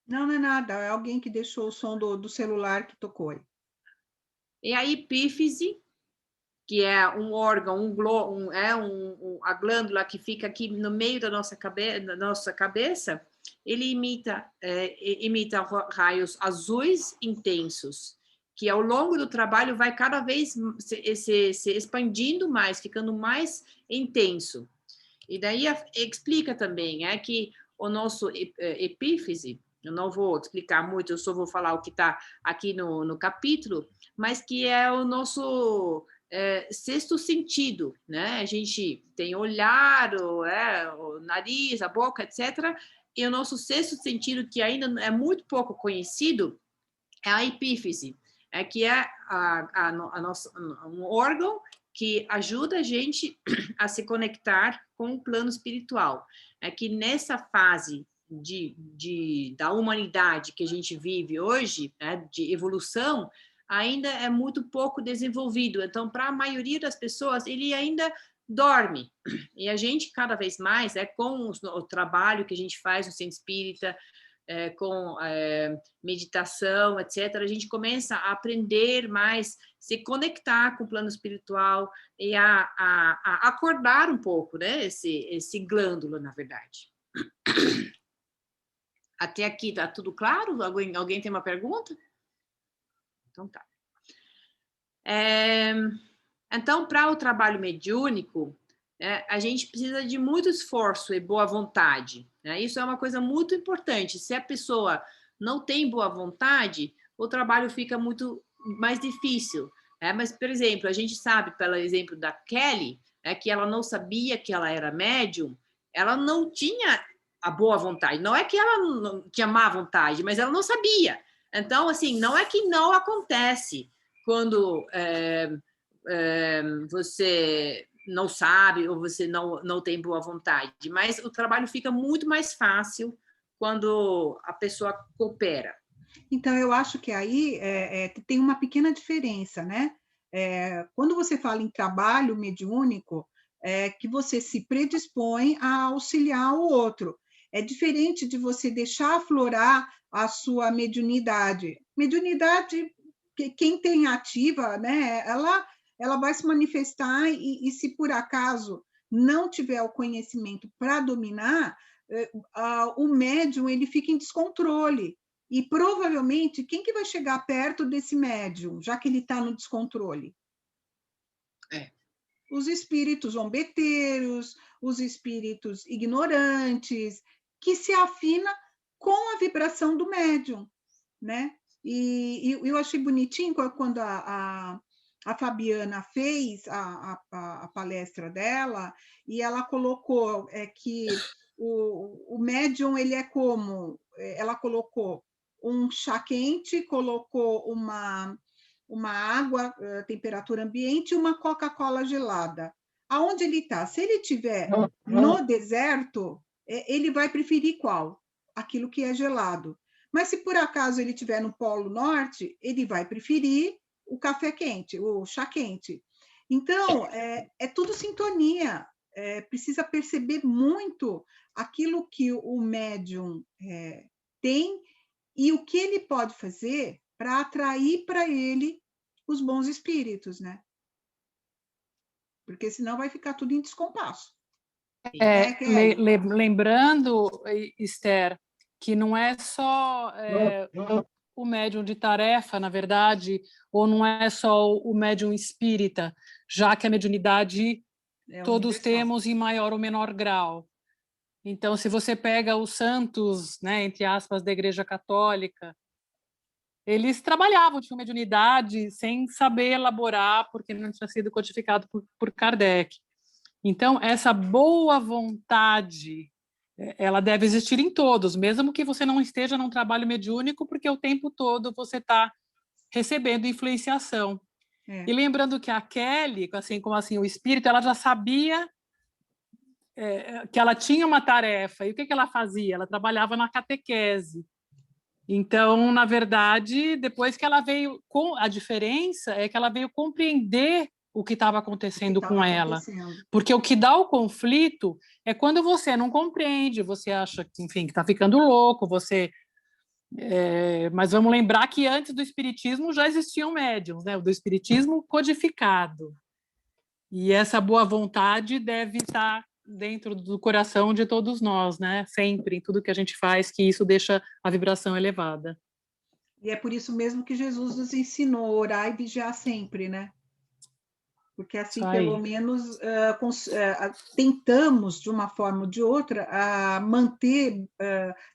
não é nada, é alguém que deixou o som do celular que tocou aí. E a epífise, que é um órgão, a glândula que fica aqui no meio da nossa cabeça, ele imita raios azuis intensos, que ao longo do trabalho vai cada vez se expandindo mais, ficando mais intenso. E daí explica também que o nosso epífise, eu não vou explicar muito, eu só vou falar o que está aqui no capítulo, mas que é o nosso sexto sentido, né? A gente tem olhar, o nariz, a boca, etc., e o nosso sexto sentido, que ainda é muito pouco conhecido, é a epífise, que é um órgão que ajuda a gente a se conectar com o plano espiritual. É que nessa fase da humanidade que a gente vive hoje, de evolução, ainda é muito pouco desenvolvido. Então, para a maioria das pessoas, ele ainda dorme. E a gente, cada vez mais, com o trabalho que a gente faz no Centro Espírita, com meditação, etc., a gente começa a aprender mais, se conectar com o plano espiritual e a acordar um pouco, né? Esse glândula, na verdade. Até aqui está tudo claro? Alguém tem uma pergunta? Então tá. Então, para o trabalho mediúnico, a gente precisa de muito esforço e boa vontade, né? Isso é uma coisa muito importante. Se a pessoa não tem boa vontade, o trabalho fica muito mais difícil. Mas, por exemplo, a gente sabe, pelo exemplo da Kelly, que ela não sabia que ela era médium, ela não tinha a boa vontade. Não é que ela não tinha má vontade, mas ela não sabia. Então, assim, não é que não acontece quando você não sabe ou você não tem boa vontade, mas o trabalho fica muito mais fácil quando a pessoa coopera. Então, eu acho que aí tem uma pequena diferença, né? Quando você fala em trabalho mediúnico, que você se predispõe a auxiliar o outro. É diferente de você deixar aflorar a sua mediunidade. Mediunidade, quem tem ativa, né? Ela vai se manifestar e se por acaso não tiver o conhecimento para dominar, o médium ele fica em descontrole. E provavelmente, quem que vai chegar perto desse médium, já que ele está no descontrole? Os espíritos zombeteiros, os espíritos ignorantes, que se afina com a vibração do médium, né? E eu achei bonitinho quando a Fabiana fez a palestra dela, e ela colocou que o médium, ele é como... Ela colocou um chá quente, colocou uma água, temperatura ambiente, e uma Coca-Cola gelada. Aonde ele está? Se ele estiver no deserto, ele vai preferir qual? Aquilo que é gelado. Mas se por acaso ele estiver no Polo Norte, ele vai preferir o café quente, o chá quente. Então, é tudo sintonia. Precisa perceber muito aquilo que o médium tem e o que ele pode fazer para atrair para ele os bons espíritos, né? Porque senão vai ficar tudo em descompasso. Lembrando, Esther, que não é só o médium de tarefa, na verdade, ou não é só o médium espírita, já que a mediunidade todos temos em maior ou menor grau. Então, se você pega os santos, né, entre aspas, da Igreja Católica, eles trabalhavam, tinham mediunidade sem saber elaborar, porque não tinha sido codificado por Kardec. Então, essa boa vontade, ela deve existir em todos, mesmo que você não esteja num trabalho mediúnico, porque o tempo todo você está recebendo influenciação. E lembrando que a Kelly, assim como assim o espírito, ela já sabia que ela tinha uma tarefa. E o que ela fazia? Ela trabalhava na catequese. Então, na verdade, depois que ela veio, a diferença é que ela veio compreender o que estava acontecendo com ela. Porque o que dá o conflito é quando você não compreende, você acha que, enfim, que está ficando louco, mas vamos lembrar que antes do espiritismo já existiam médiums, né? O do espiritismo codificado. E essa boa vontade deve estar dentro do coração de todos nós, né? Sempre, em tudo que a gente faz, que isso deixa a vibração elevada. E é por isso mesmo que Jesus nos ensinou a orar e vigiar sempre, né? Porque assim, pelo menos, tentamos, de uma forma ou de outra, manter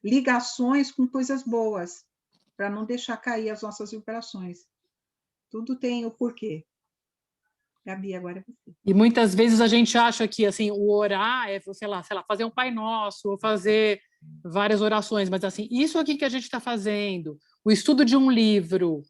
ligações com coisas boas, para não deixar cair as nossas vibrações. Tudo tem o porquê. Gabi, agora é você. E muitas vezes a gente acha que assim, o orar é, sei lá, fazer um Pai Nosso, ou fazer várias orações, mas assim, isso aqui que a gente está fazendo, o estudo de um livro,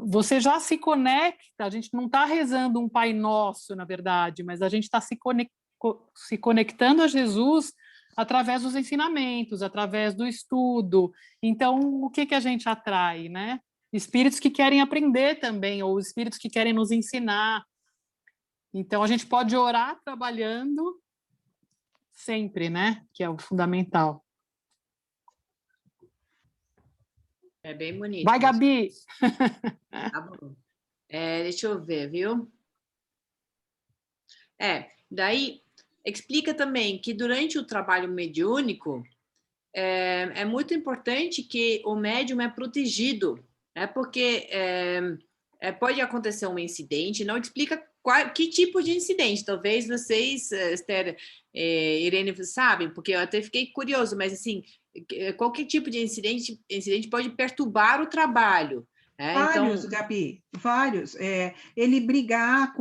você já se conecta, a gente não está rezando um Pai Nosso, na verdade, mas a gente está se conectando a Jesus através dos ensinamentos, através do estudo. Então, o que a gente atrai, né? Espíritos que querem aprender também, ou espíritos que querem nos ensinar. Então, a gente pode orar trabalhando sempre, né? Que é o fundamental. É bem bonito. Vai, Gabi! Tá bom. Deixa eu ver, viu? Daí, explica também que durante o trabalho mediúnico, é muito importante que o médium é protegido, né? Porque pode acontecer um incidente, não explica que tipo de incidente. Talvez vocês, Esther, Irene, sabem, porque eu até fiquei curioso, mas assim, qualquer tipo de incidente pode perturbar o trabalho. Vários, então... Gabi, vários. Ele brigar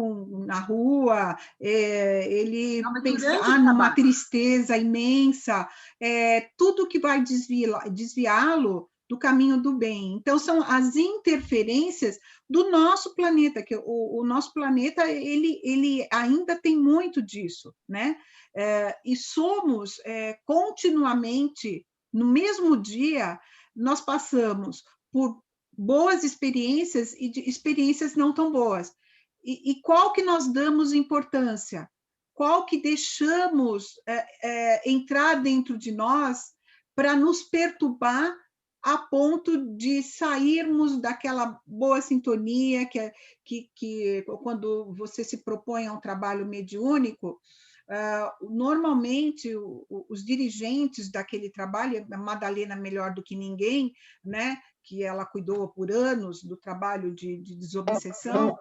na rua, ele pensar numa tristeza imensa, tudo que vai desviá-lo do caminho do bem. Então, são as interferências do nosso planeta, que o nosso planeta ele ainda tem muito disso, né? E somos continuamente, no mesmo dia, nós passamos por boas experiências e de experiências não tão boas. E qual que nós damos importância? Qual que deixamos entrar dentro de nós para nos perturbar a ponto de sairmos daquela boa sintonia que quando você se propõe a um trabalho mediúnico, normalmente os dirigentes daquele trabalho, a Madalena melhor do que ninguém, né, que ela cuidou por anos do trabalho de desobsessão,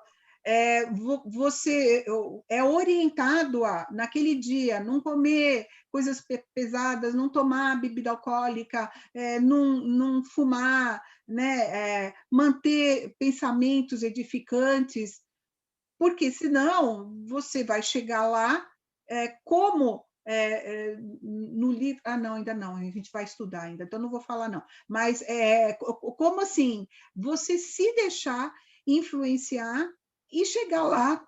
você é orientado a, naquele dia, não comer coisas pesadas, não tomar bebida alcoólica, não fumar, né, manter pensamentos edificantes, porque senão você vai chegar lá como no livro... não, ainda não, a gente vai estudar ainda, então não vou falar não. Mas como assim? Você se deixar influenciar e chegar lá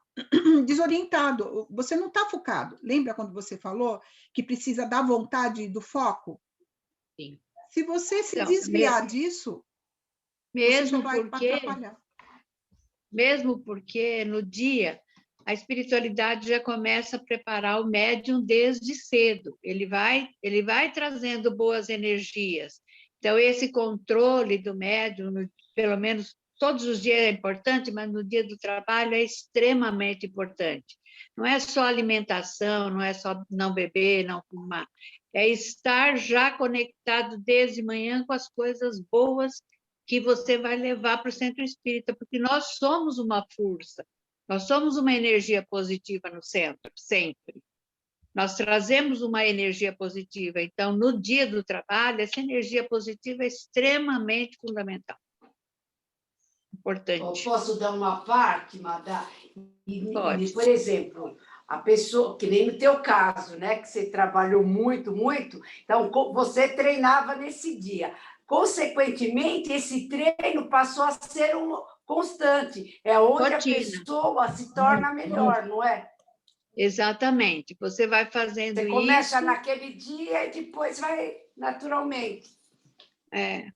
desorientado. Você não está focado. Lembra quando você falou que precisa da vontade e do foco? Sim. Se você se desviar disso, você já vai atrapalhar. Mesmo porque no dia a espiritualidade já começa a preparar o médium desde cedo. Ele vai trazendo boas energias. Então, esse controle do médium, pelo menos todos os dias é importante, mas no dia do trabalho é extremamente importante. Não é só alimentação, não é só não beber, não fumar. É estar já conectado desde manhã com as coisas boas que você vai levar para o centro espírita, porque nós somos uma força, nós somos uma energia positiva no centro, sempre. Nós trazemos uma energia positiva, então, no dia do trabalho, essa energia positiva é extremamente fundamental. Importante. Eu posso dar uma parte, Madá? Pode. Por exemplo, a pessoa, que nem no teu caso, né, que você trabalhou muito, muito, então você treinava nesse dia. Consequentemente, esse treino passou a ser um constante, é onde rotina. A pessoa se torna melhor, não é? Exatamente. Você vai fazendo isso. Você começa naquele dia e depois vai naturalmente. É.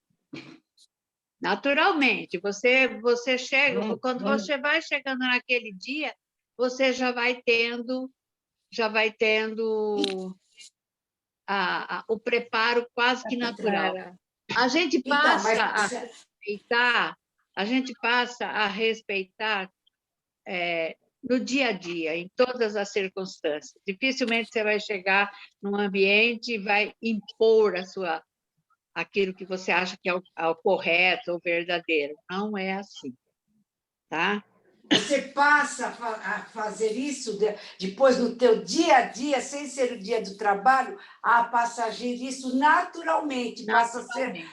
Naturalmente. Você chega, quando você vai chegando naquele dia, você já vai tendo o preparo quase que natural. A gente passa a respeitar no dia a dia, em todas as circunstâncias. Dificilmente você vai chegar num ambiente e vai impor aquilo que você acha que é o correto ou verdadeiro. Não é assim, tá? Você passa a fazer isso depois no teu dia a dia, sem ser o dia do trabalho, passa a agir isso naturalmente, passa a ser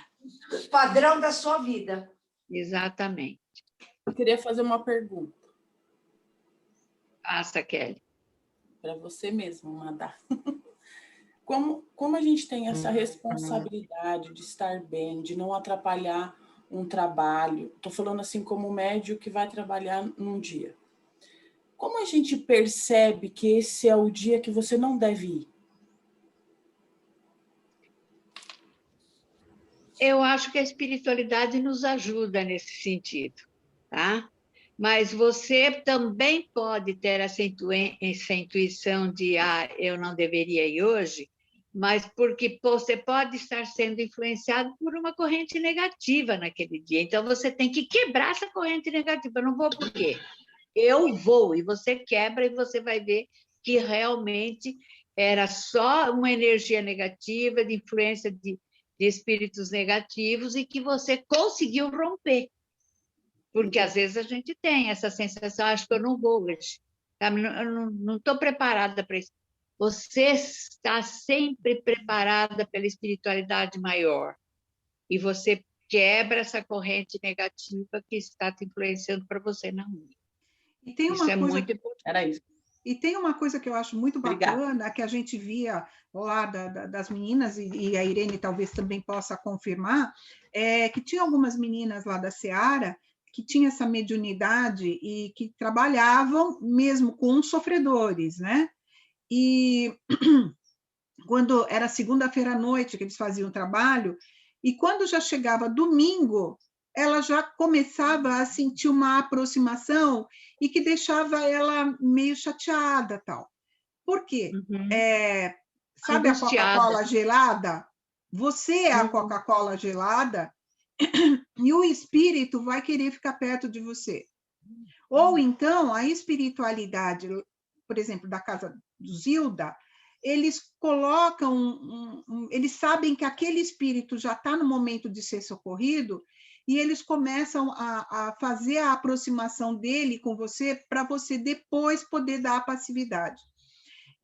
padrão da sua vida. Exatamente. Eu queria fazer uma pergunta. Passa, Kelly. Para você mesmo, Madá. Como a gente tem essa responsabilidade de estar bem, de não atrapalhar um trabalho? Estou falando assim como médium que vai trabalhar num dia. Como a gente percebe que esse é o dia que você não deve ir? Eu acho que a espiritualidade nos ajuda nesse sentido, tá? Mas você também pode ter essa intuição de eu não deveria ir hoje, mas porque você pode estar sendo influenciado por uma corrente negativa naquele dia. Então, você tem que quebrar essa corrente negativa. Eu não vou por quê? Eu vou, e você quebra, e você vai ver que realmente era só uma energia negativa, de influência de espíritos negativos, e que você conseguiu romper. Porque, às vezes, a gente tem essa sensação, acho que eu não vou hoje. Eu não estou preparada para isso. Você está sempre preparada pela espiritualidade maior. E você quebra essa corrente negativa que está te influenciando para você não ir. E tem isso é muito importante. Era isso. E tem uma coisa que eu acho muito bacana, que a gente via lá das meninas, e a Irene talvez também possa confirmar, que tinha algumas meninas lá da Seara que tinham essa mediunidade e que trabalhavam mesmo com sofredores, né? E quando era segunda-feira à noite que eles faziam o trabalho, e quando já chegava domingo, ela já começava a sentir uma aproximação e que deixava ela meio chateada, tal. Por quê? Sabe a Coca-Cola gelada? Você é a Coca-Cola gelada e o espírito vai querer ficar perto de você. Ou então, a espiritualidade, por exemplo, da casa do Zilda, eles colocam, eles sabem que aquele espírito já está no momento de ser socorrido, e eles começam a fazer a aproximação dele com você para você depois poder dar a passividade.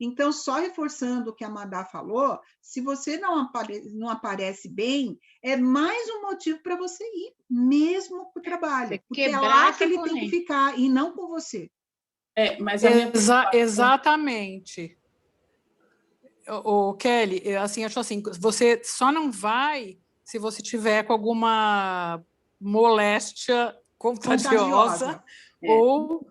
Então, só reforçando o que a Madá falou, se você não aparece bem, é mais um motivo para você ir, mesmo para o trabalho, porque é lá que ele tem que ficar, e não com você. Mas exatamente. O Kelly, assim, acho assim, você só não vai se você tiver com alguma moléstia contagiosa. Ou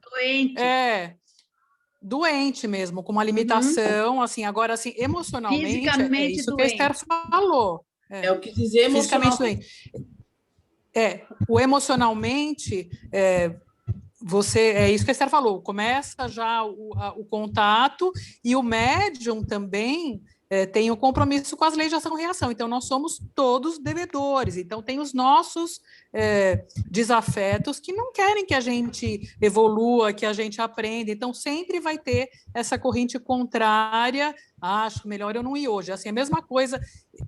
doente mesmo, com uma limitação, assim, agora, assim, emocionalmente, fisicamente é isso doente. que a Esther falou. É o que dizer fisicamente doente. O emocionalmente, é isso que a Esther falou, começa já o contato, e o médium também tem o compromisso com as leis de ação e reação, então nós somos todos devedores, então tem os nossos desafetos que não querem que a gente evolua, que a gente aprenda, então sempre vai ter essa corrente contrária, acho melhor eu não ir hoje, assim, a mesma coisa,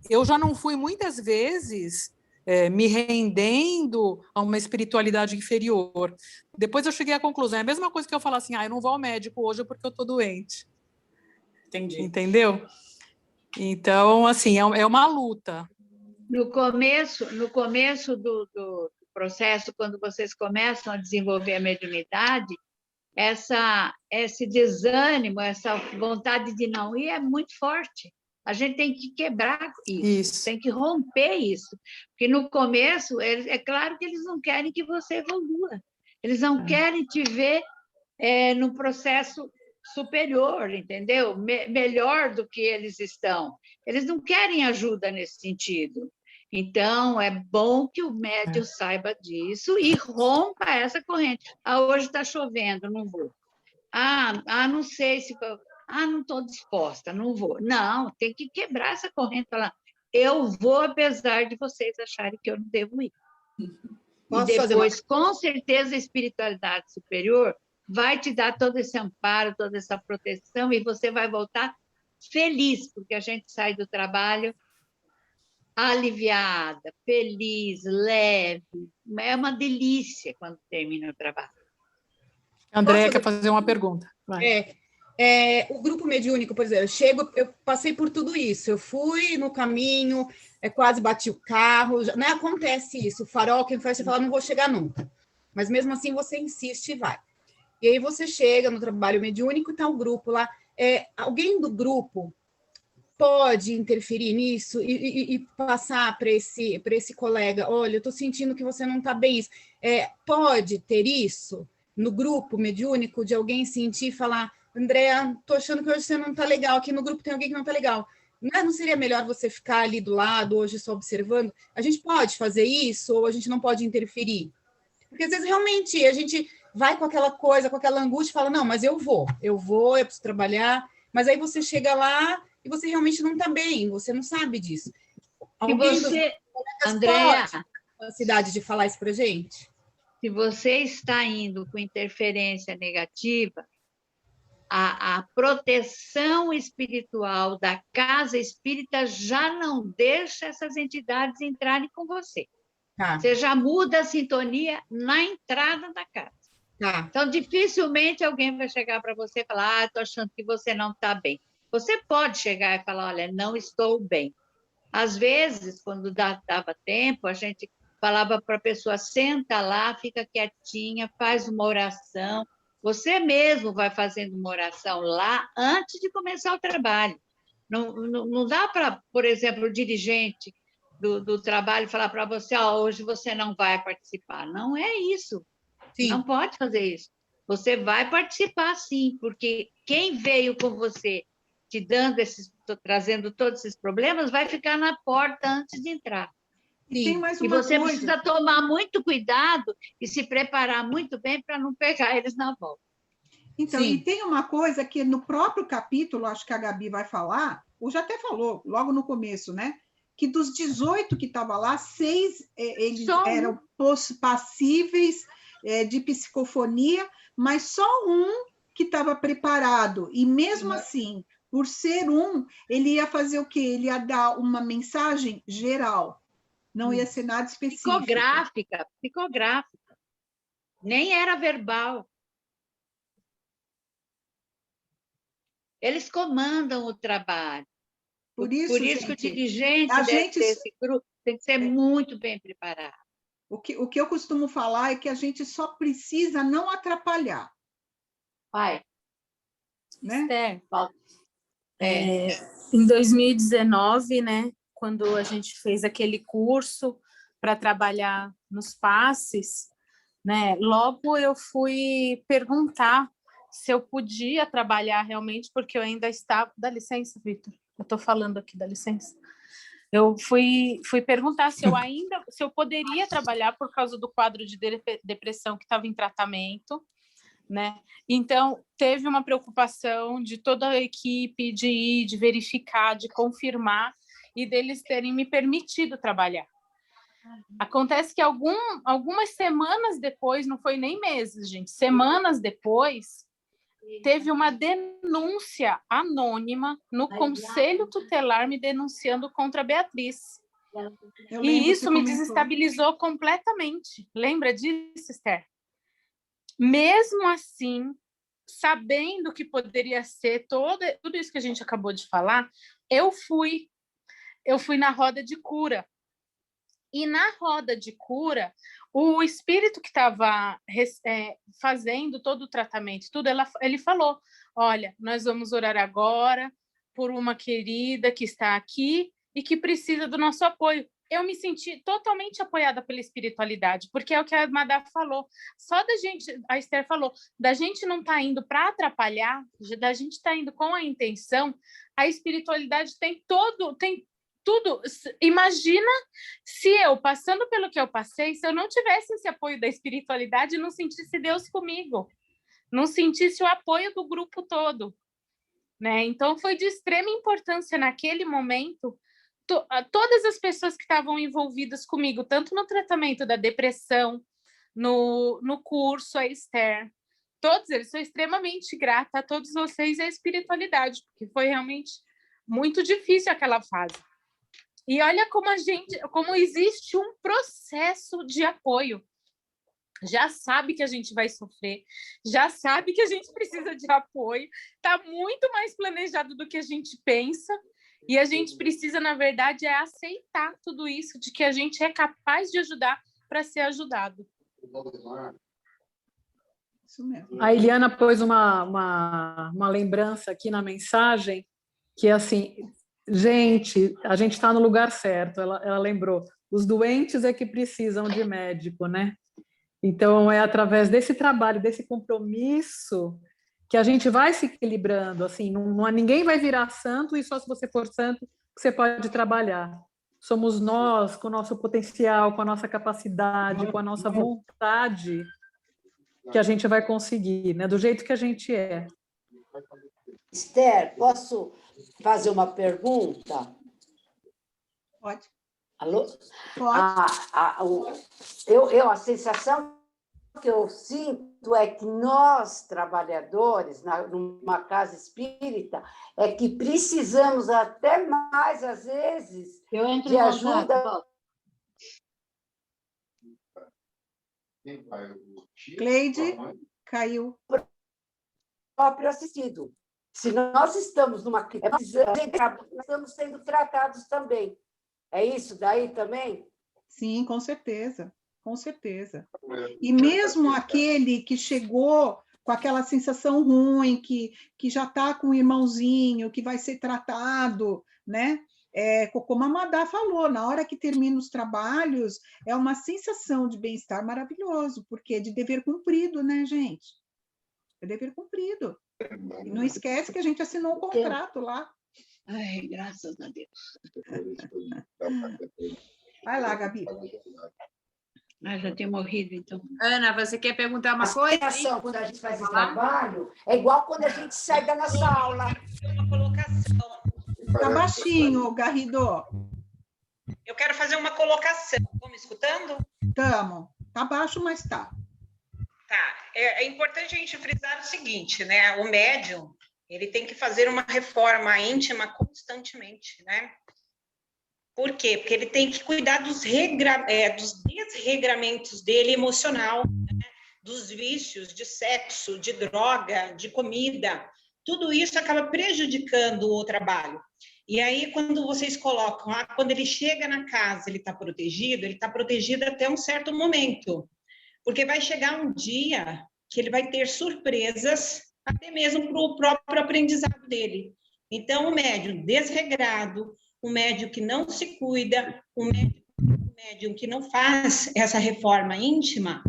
eu já não fui muitas vezes me rendendo a uma espiritualidade inferior. Depois eu cheguei à conclusão, é a mesma coisa que eu falar assim, eu não vou ao médico hoje porque eu estou doente. Entendi. Entendeu? Então, assim, é uma luta. No começo do processo, quando vocês começam a desenvolver a mediunidade, esse desânimo, essa vontade de não ir é muito forte. A gente tem que quebrar isso, tem que romper isso. Porque no começo, é claro que eles não querem que você evolua. Eles não querem te ver no processo superior, entendeu? Melhor do que eles estão. Eles não querem ajuda nesse sentido. Então, é bom que o médium saiba disso e rompa essa corrente. Hoje está chovendo, não vou. Não sei se... não estou disposta, não vou. Não, tem que quebrar essa corrente, falar, eu vou, apesar de vocês acharem que eu não devo ir. E depois, com certeza, a espiritualidade superior vai te dar todo esse amparo, toda essa proteção, e você vai voltar feliz, porque a gente sai do trabalho aliviada, feliz, leve. É uma delícia quando termina o trabalho. Andréia quer fazer uma pergunta. Vai. O grupo mediúnico, por exemplo, eu passei por tudo isso, eu fui no caminho, quase bati o carro, né? Acontece isso, o farol, quem faz, você fala, não vou chegar nunca. Mas mesmo assim você insiste e vai. E aí você chega no trabalho mediúnico e está o grupo lá. Alguém do grupo pode interferir nisso e passar para esse colega, olha, eu estou sentindo que você não está bem. Pode ter isso no grupo mediúnico, de alguém sentir e falar, Andréia, estou achando que hoje você não está legal, aqui no grupo tem alguém que não está legal. Não seria melhor você ficar ali do lado, hoje só observando? A gente pode fazer isso ou a gente não pode interferir? Porque às vezes realmente a gente vai com aquela coisa, com aquela angústia e fala, não, mas eu preciso trabalhar, mas aí você chega lá e você realmente não está bem, você não sabe disso. Alguém Andréia, pode ter a capacidade de falar isso para a gente? Se você está indo com interferência negativa, a proteção espiritual da casa espírita já não deixa essas entidades entrarem com você. Você já muda a sintonia na entrada da casa. Então, dificilmente alguém vai chegar para você e falar, estou achando que você não está bem. Você pode chegar e falar, olha, não estou bem. Às vezes, quando dava tempo, a gente falava para a pessoa, senta lá, fica quietinha, faz uma oração. Você mesmo vai fazendo uma oração lá antes de começar o trabalho. Não dá para, por exemplo, o dirigente do trabalho falar para você, hoje você não vai participar. Não é isso. Sim. Não pode fazer isso. Você vai participar, sim, porque quem veio com você te trazendo todos esses problemas vai ficar na porta antes de entrar. E tem mais uma você coisa. Precisa tomar muito cuidado e se preparar muito bem para não pegar eles na volta. Então, sim. E tem uma coisa que no próprio capítulo, acho que a Gabi vai falar, ou já até falou, logo no começo, né? Que dos 18 que estavam lá, 6 eles eram passíveis de psicofonia, mas só um que estava preparado. E mesmo assim, por ser ele ia fazer o quê? Ele ia dar uma mensagem geral. Não ia ser nada específico. Psicográfica. Nem era verbal. Eles comandam o trabalho. Por isso gente, que o dirigente desse grupo tem que ser muito bem preparado. O que eu costumo falar é que a gente só precisa não atrapalhar. Vai. Né? Em 2019, né, quando a gente fez aquele curso para trabalhar nos passes, né, logo eu fui perguntar se eu podia trabalhar realmente, porque eu ainda estava... Dá licença, Vitor, eu estou falando aqui, dá licença. Eu fui perguntar se eu poderia trabalhar por causa do quadro de depressão que estava em tratamento, né? Então, teve uma preocupação de toda a equipe de ir, de verificar, de confirmar, e deles terem me permitido trabalhar. Acontece que algumas semanas depois, não foi nem meses, gente, semanas depois, teve uma denúncia anônima no Conselho Tutelar me denunciando contra a Beatriz. E isso me desestabilizou completamente. Lembra disso, Esther? Mesmo assim, sabendo que poderia ser tudo isso que a gente acabou de falar, eu fui na roda de cura. E na roda de cura, o espírito que estava fazendo todo o tratamento, ele falou, olha, nós vamos orar agora por uma querida que está aqui e que precisa do nosso apoio. Eu me senti totalmente apoiada pela espiritualidade, porque é o que a Madá falou. Só da gente, a Esther falou, da gente não estar indo para atrapalhar, da gente estar indo com a intenção, a espiritualidade tem tudo. Imagina se eu, passando pelo que eu passei, se eu não tivesse esse apoio da espiritualidade, não sentisse Deus comigo, não sentisse o apoio do grupo todo, né? Então, foi de extrema importância naquele momento, todas as pessoas que estavam envolvidas comigo, tanto no tratamento da depressão, no curso, a Esther, todos eles, sou extremamente grata a todos vocês e à espiritualidade, porque foi realmente muito difícil aquela fase. E olha como existe um processo de apoio. Já sabe que a gente vai sofrer, já sabe que a gente precisa de apoio, está muito mais planejado do que a gente pensa, e a gente precisa, na verdade, aceitar tudo isso, de que a gente é capaz de ajudar para ser ajudado. Isso mesmo. A Eliana pôs uma lembrança aqui na mensagem, que é assim... Gente, a gente está no lugar certo, ela lembrou. Os doentes é que precisam de médico, né? Então, é através desse trabalho, desse compromisso, que a gente vai se equilibrando, assim, ninguém vai virar santo e só se você for santo que você pode trabalhar. Somos nós, com o nosso potencial, com a nossa capacidade, com a nossa vontade, que a gente vai conseguir, né? Do jeito que a gente é. Esther, posso fazer uma pergunta? Pode. Alô? Pode. A sensação que eu sinto é que nós, trabalhadores, numa casa espírita, é que precisamos até mais, às vezes, de ajuda. Cleide, caiu. Próprio assistido. Se nós estamos numa crise, nós estamos sendo tratados também. É isso daí também? Sim, com certeza, com certeza. E mesmo aquele que chegou com aquela sensação ruim, que já está com o irmãozinho, que vai ser tratado, né? Como a Madá falou, na hora que termina os trabalhos, é uma sensação de bem-estar maravilhoso, porque é de dever cumprido, né, gente? É dever cumprido. E não esquece que a gente assinou um contrato lá. Ai, graças a Deus. Vai lá, Gabi. Já tinha morrido, então. Ana, você quer perguntar uma coisa? A sensação, quando a gente faz esse trabalho, é igual quando a gente sai da nossa aula. Uma colocação. Tá baixinho, Garrido. Eu quero fazer uma colocação. Estão me escutando? Estamos. Tá baixo, mas tá. Tá. É importante a gente frisar o seguinte, né? O médium, ele tem que fazer uma reforma íntima constantemente, né? Por quê? Porque ele tem que cuidar dos desregramentos dele emocional, né? Dos vícios de sexo, de droga, de comida. Tudo isso acaba prejudicando o trabalho. E aí, quando vocês colocam, quando ele chega na casa, ele está protegido até um certo momento. Porque vai chegar um dia que ele vai ter surpresas, até mesmo para o próprio aprendizado dele. Então, o médium desregrado, o médium que não se cuida, o médium que não faz essa reforma íntima,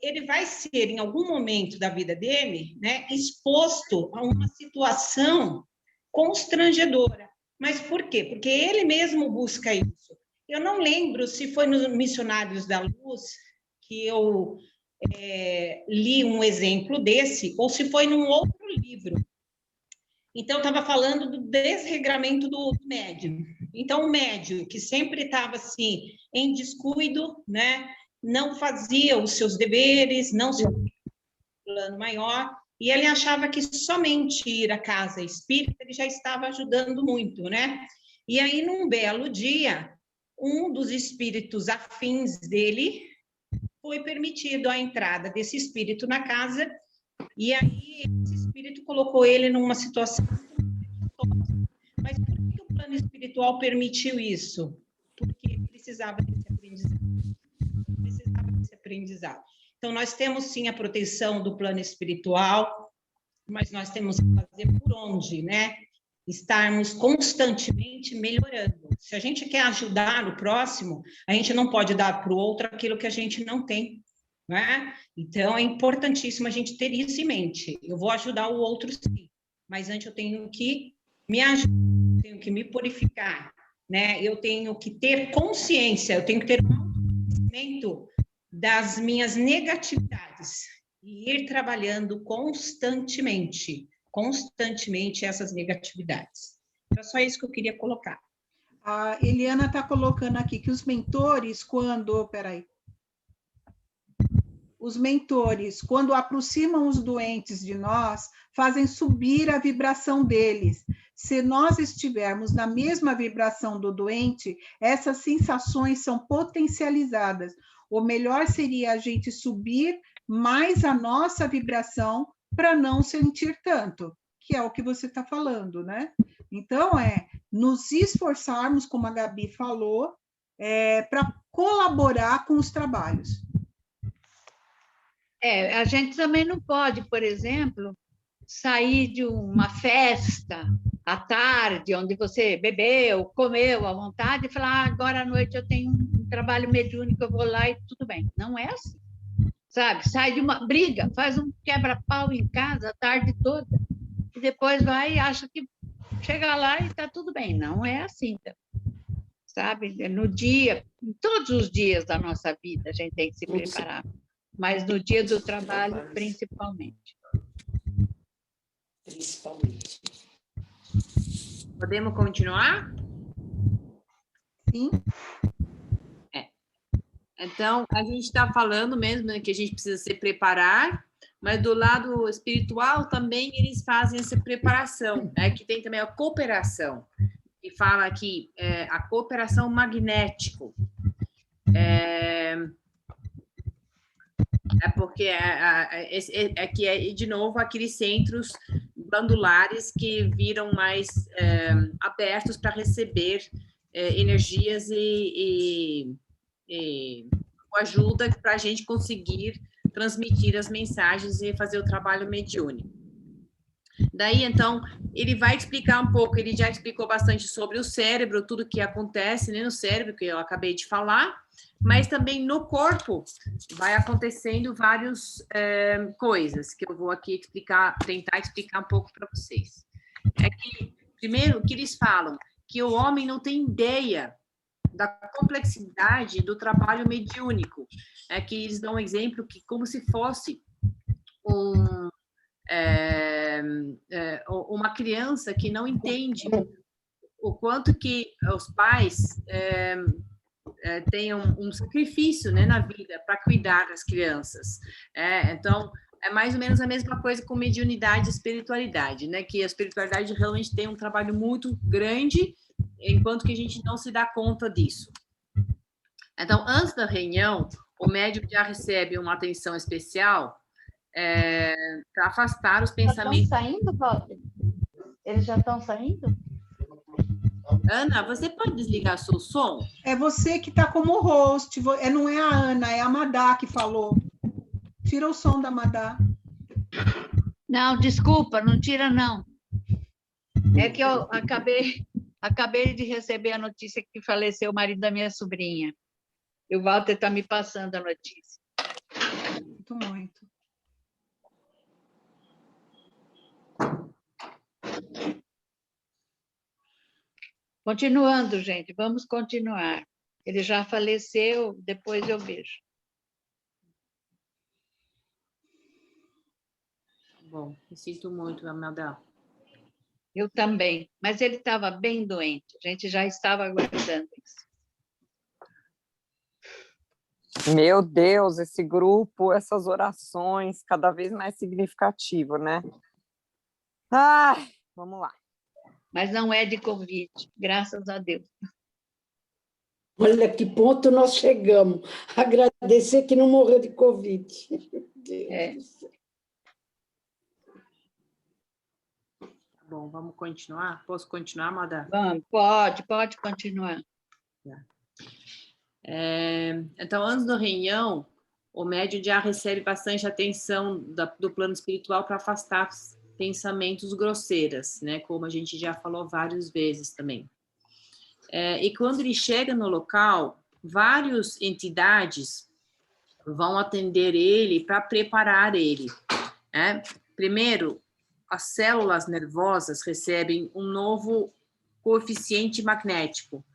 ele vai ser, em algum momento da vida dele, né, exposto a uma situação constrangedora. Mas por quê? Porque ele mesmo busca isso. Eu não lembro se foi nos Missionários da Luz que eu li um exemplo desse, ou se foi num outro livro. Então, estava falando do desregramento do médium. Então, o médium que sempre estava assim, em descuido, né, não fazia os seus deveres, não se ocupava do plano maior, e ele achava que somente ir à casa espírita ele já estava ajudando muito, né? E aí, num belo dia, um dos espíritos afins dele foi permitido a entrada desse espírito na casa, e aí esse espírito colocou ele numa situação. Mas por que o plano espiritual permitiu isso? Porque ele precisava desse aprendizado. Então, nós temos sim a proteção do plano espiritual, mas nós temos que fazer por onde, né? Estarmos constantemente melhorando. Se a gente quer ajudar o próximo, a gente não pode dar para o outro aquilo que a gente não tem, né? Então, é importantíssimo a gente ter isso em mente. Eu vou ajudar o outro, sim, mas antes eu tenho que me ajudar, tenho que me purificar, né? Eu tenho que ter consciência, eu tenho que ter um autoconhecimento das minhas negatividades e ir trabalhando constantemente essas negatividades. Era só isso que eu queria colocar. A Eliana está colocando aqui que os mentores, os mentores, quando aproximam os doentes de nós, fazem subir a vibração deles. Se nós estivermos na mesma vibração do doente, essas sensações são potencializadas. O melhor seria a gente subir mais a nossa vibração para não sentir tanto, que é o que você está falando, né? Então, nos esforçarmos, como a Gabi falou, para colaborar com os trabalhos. A gente também não pode, por exemplo, sair de uma festa à tarde, onde você bebeu, comeu à vontade, e falar, agora à noite eu tenho um trabalho mediúnico, eu vou lá e tudo bem. Não é assim, sabe? Sai de uma briga, faz um quebra-pau em casa a tarde toda, e depois vai e acha que chega lá e está tudo bem. Não é assim, sabe? No dia, em todos os dias da nossa vida, a gente tem que se preparar, mas no dia do trabalho, principalmente. Podemos continuar? Sim. Então, a gente está falando mesmo, né, que a gente precisa se preparar, mas do lado espiritual também eles fazem essa preparação, né, que tem também a cooperação, que fala aqui, a cooperação magnético. Porque aqui de novo, aqueles centros glandulares que viram mais abertos para receber energias e ajuda para a gente conseguir transmitir as mensagens e fazer o trabalho mediúnico. Daí, então, ele vai explicar um pouco, ele já explicou bastante sobre o cérebro, tudo que acontece, né, no cérebro, que eu acabei de falar, mas também no corpo vai acontecendo várias coisas, que eu vou aqui explicar, tentar explicar um pouco para vocês. É que, primeiro, que eles falam que o homem não tem ideia da complexidade do trabalho mediúnico. É que eles dão um exemplo que como se fosse uma criança que não entende o quanto que os pais têm um sacrifício, né, na vida para cuidar das crianças. Então, é mais ou menos a mesma coisa com mediunidade e espiritualidade, né, que a espiritualidade realmente tem um trabalho muito grande, enquanto que a gente não se dá conta disso. Então, antes da reunião, o médium já recebe uma atenção especial para afastar os pensamentos. Já estão saindo, Cláudia? Eles já estão saindo? Ana, você pode desligar seu som? É você que está como host, não é a Ana, é a Madá que falou. Tira o som da Madá. Não, desculpa, não tira, não. É que eu acabei de receber a notícia que faleceu o marido da minha sobrinha. E o Walter está me passando a notícia. Muito. Continuando, gente, vamos continuar. Ele já faleceu, depois eu vejo. Bom, me sinto muito, Amelda. Eu também, mas ele estava bem doente, a gente já estava aguardando isso. Meu Deus, esse grupo, essas orações, cada vez mais significativo, né? Ai, vamos lá. Mas não é de Covid, graças a Deus. Olha que ponto nós chegamos. Agradecer que não morreu de Covid. É. Bom, vamos continuar? Posso continuar, Madá? Pode continuar. Então, antes do reunião, o médium já recebe bastante atenção do plano espiritual para afastar pensamentos grosseiros, né? Como a gente já falou várias vezes também. E quando ele chega no local, várias entidades vão atender ele para preparar ele. Né? Primeiro, as células nervosas recebem um novo coeficiente magnético.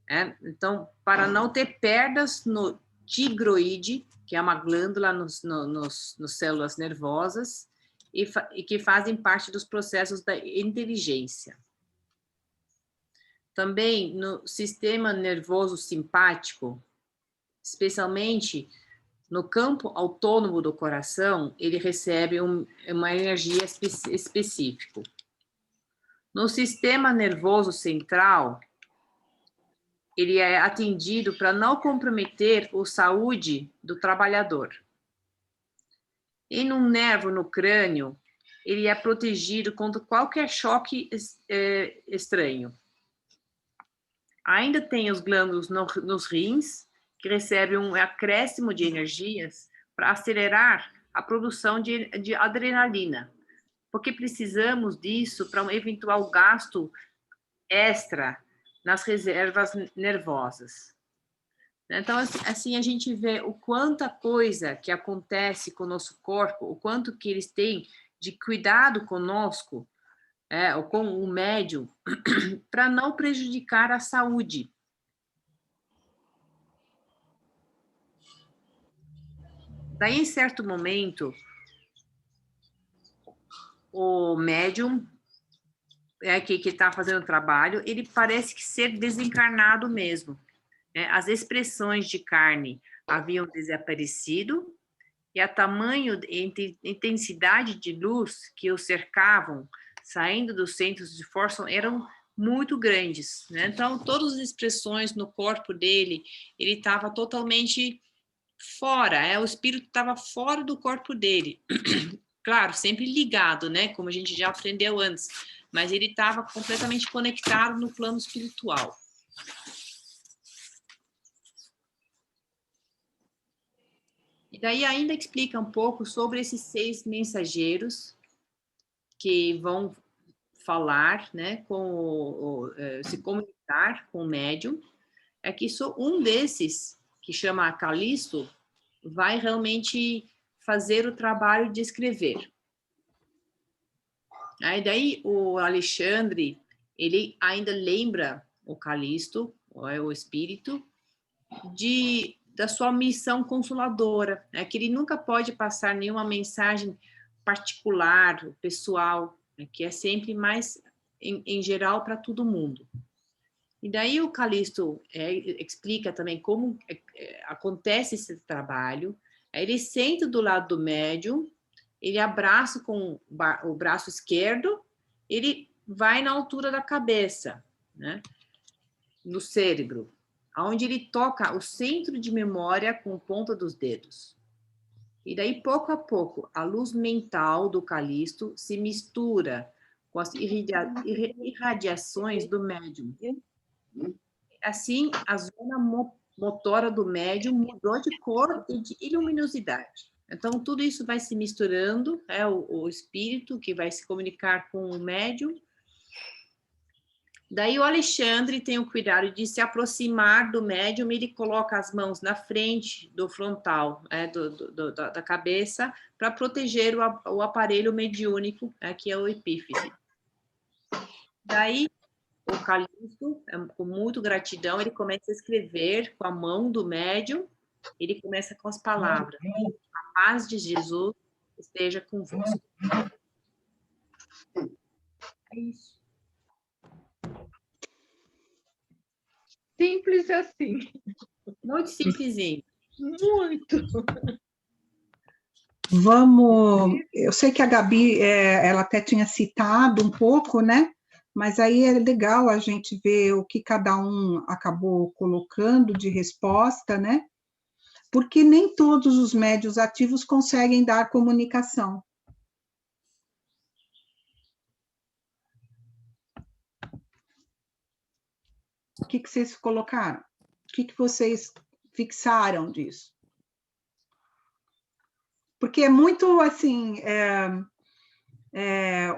Né? Então, para não ter perdas no tigroide, que é uma glândula nos células nervosas, e que fazem parte dos processos da inteligência. Também no sistema nervoso simpático, especialmente no campo autônomo do coração, ele recebe uma energia específica. No sistema nervoso central, ele é atendido para não comprometer a saúde do trabalhador. E no nervo no crânio, ele é protegido contra qualquer choque estranho. Ainda tem os glândulos nos rins, que recebem um acréscimo de energias para acelerar a produção de adrenalina, porque precisamos disso para um eventual gasto extra nas reservas nervosas. Então, assim a gente vê o quanta coisa que acontece com o nosso corpo, o quanto que eles têm de cuidado conosco, ou com o médium, para não prejudicar a saúde. Daí, em certo momento, o médium que está fazendo o trabalho, ele parece que ser desencarnado mesmo. As expressões de carne haviam desaparecido e a tamanho e intensidade de luz que o cercavam, saindo dos centros de força, eram muito grandes. Né? Então, todas as expressões no corpo dele, ele estava totalmente fora, o espírito estava fora do corpo dele. Claro, sempre ligado, né? Como a gente já aprendeu antes, mas ele estava completamente conectado no plano espiritual. E daí ainda explica um pouco sobre esses 6 mensageiros que vão falar, né, se comunicar com o médium. É que só um desses, que chama Calisto, vai realmente fazer o trabalho de escrever. Aí daí o Alexandre, ele ainda lembra o Calisto, o espírito, da sua missão consoladora, que ele nunca pode passar nenhuma mensagem particular, pessoal, que é sempre mais em geral para todo mundo. E daí o Calisto explica também como acontece esse trabalho. Ele senta do lado do médium, ele abraça com o braço esquerdo, ele vai na altura da cabeça, né, no cérebro, onde ele toca o centro de memória com a ponta dos dedos. E daí, pouco a pouco, a luz mental do Calisto se mistura com as irradiações do médium. Assim, a zona motora do médium mudou de cor e de luminosidade. Então, tudo isso vai se misturando, o espírito que vai se comunicar com o médium. Daí o Alexandre tem o cuidado de se aproximar do médium, ele coloca as mãos na frente do frontal, da cabeça, para proteger o aparelho mediúnico, que é o epífise. Daí o Calisto, com muita gratidão, ele começa a escrever com a mão do médium, ele começa com as palavras: a paz de Jesus esteja convosco. É isso. Simples assim. Muito simplesinho. Muito. Vamos... Eu sei que a Gabi, ela até tinha citado um pouco, né, Mas aí é legal a gente ver o que cada um acabou colocando de resposta, né? Porque nem todos os médiuns ativos conseguem dar comunicação. O que vocês colocaram? O que vocês fixaram disso? Porque é muito assim,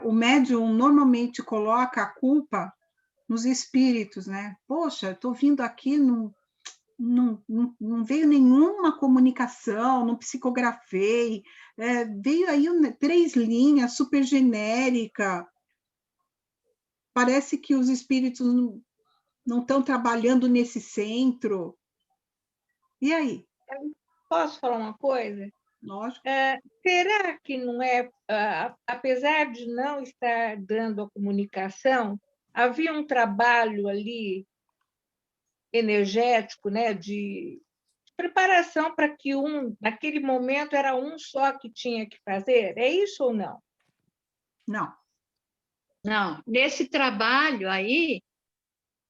o médium normalmente coloca a culpa nos espíritos, né? Poxa, estou vindo aqui, não veio nenhuma comunicação, não psicografei, veio aí 3 linhas, super genérica. Parece que os espíritos não estão trabalhando nesse centro. E aí? Posso falar uma coisa? Lógico. Será que não é, apesar de não estar dando a comunicação, havia um trabalho ali energético, né, de preparação para que naquele momento era um só que tinha que fazer? É isso ou não? Não. Não, nesse trabalho aí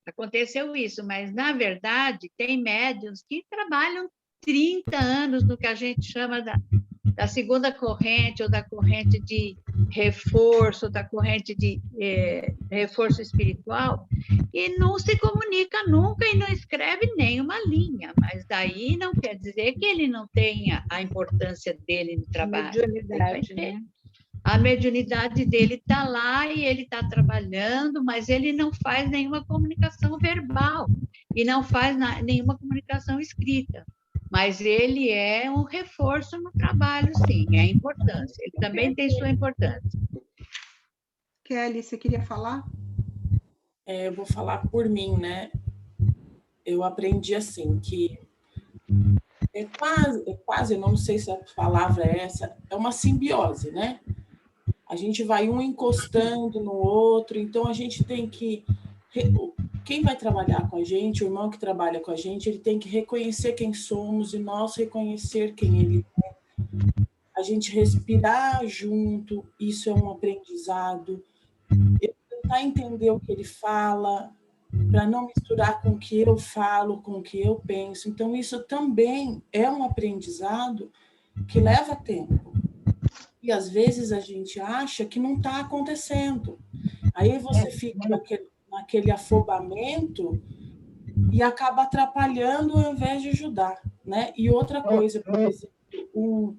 aconteceu isso, mas, na verdade, tem médiuns que trabalham 30 anos no que a gente chama da segunda corrente, ou da corrente de reforço, da corrente de reforço espiritual, e não se comunica nunca e não escreve nenhuma linha, mas daí não quer dizer que ele não tenha a importância dele no trabalho. Mediunidade, né? A mediunidade dele está lá e ele está trabalhando, mas ele não faz nenhuma comunicação verbal e não faz nenhuma comunicação escrita. Mas ele é um reforço no trabalho, sim, é a importância. Ele também tem sua importância. Kelly, você queria falar? Eu vou falar por mim, né? Eu aprendi assim, que é quase, eu não sei se a palavra é essa, é uma simbiose, né? A gente vai um encostando no outro, então a gente tem que... Quem vai trabalhar com a gente, o irmão que trabalha com a gente, ele tem que reconhecer quem somos e nós reconhecer quem ele é. A gente respirar junto, isso é um aprendizado. Eu tentar entender o que ele fala, para não misturar com o que eu falo, com o que eu penso. Então, isso também é um aprendizado que leva tempo. E, às vezes, a gente acha que não está acontecendo. Aí você fica naquele afobamento e acaba atrapalhando ao invés de ajudar, né? E outra coisa, por exemplo,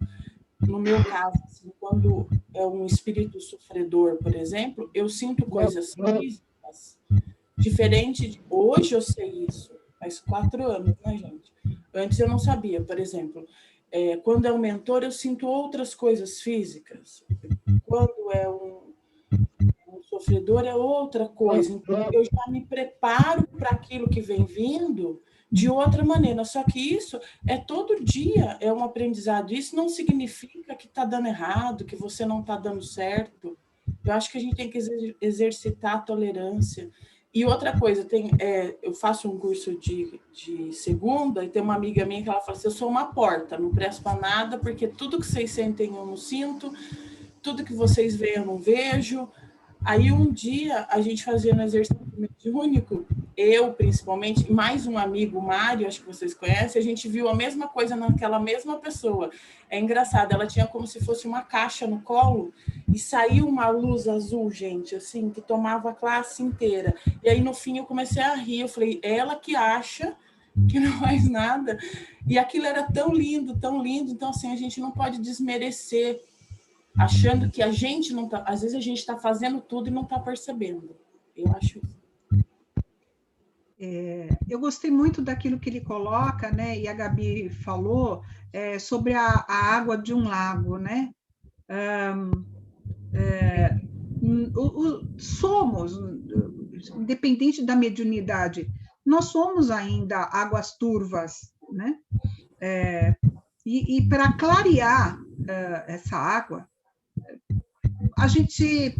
no meu caso, assim, quando é um espírito sofredor, por exemplo, eu sinto coisas físicas diferentes de... Hoje eu sei isso, faz 4 anos, né, gente? Antes eu não sabia, por exemplo, quando é um mentor, eu sinto outras coisas físicas. Quando é um sofredor, é outra coisa. Então, eu já me preparo para aquilo que vem vindo de outra maneira. Só que isso é todo dia, é um aprendizado. Isso não significa que está dando errado, que você não está dando certo. Eu acho que a gente tem que exercitar a tolerância. E outra coisa, eu faço um curso de segunda e tem uma amiga minha que ela fala assim, eu sou uma porta, não presto para nada, porque tudo que vocês sentem eu não sinto, tudo que vocês veem eu não vejo. Aí um dia a gente fazia no exercício mediúnico, eu principalmente, mais um amigo, o Mário, acho que vocês conhecem, a gente viu a mesma coisa naquela mesma pessoa. É engraçado, ela tinha como se fosse uma caixa no colo e saiu uma luz azul, gente, assim, que tomava a classe inteira. E aí no fim eu comecei a rir, eu falei, ela que acha que não faz nada. E aquilo era tão lindo, então assim, a gente não pode desmerecer, achando que a gente não está... Às vezes a gente está fazendo tudo e não está percebendo. Eu acho isso. Eu gostei muito daquilo que ele coloca, né? E a Gabi falou sobre a água de um lago, né? Somos, independente da mediunidade, nós somos ainda águas turvas, né? E para clarear essa água, a gente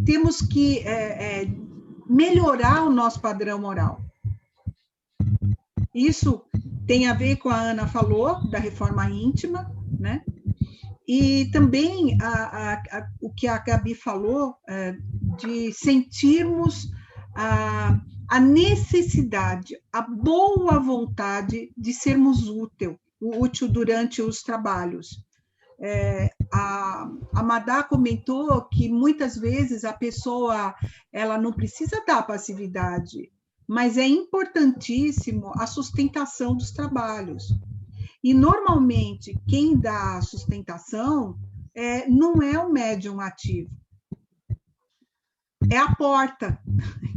temos que melhorar o nosso padrão moral. Isso tem a ver com a Ana falou, da reforma íntima, né? E também o que a Gabi falou de sentirmos a necessidade, a boa vontade de sermos útil durante os trabalhos. A Madá comentou que muitas vezes a pessoa ela não precisa dar passividade, mas é importantíssimo a sustentação dos trabalhos. E, normalmente, quem dá a sustentação não é o médium ativo, é a porta,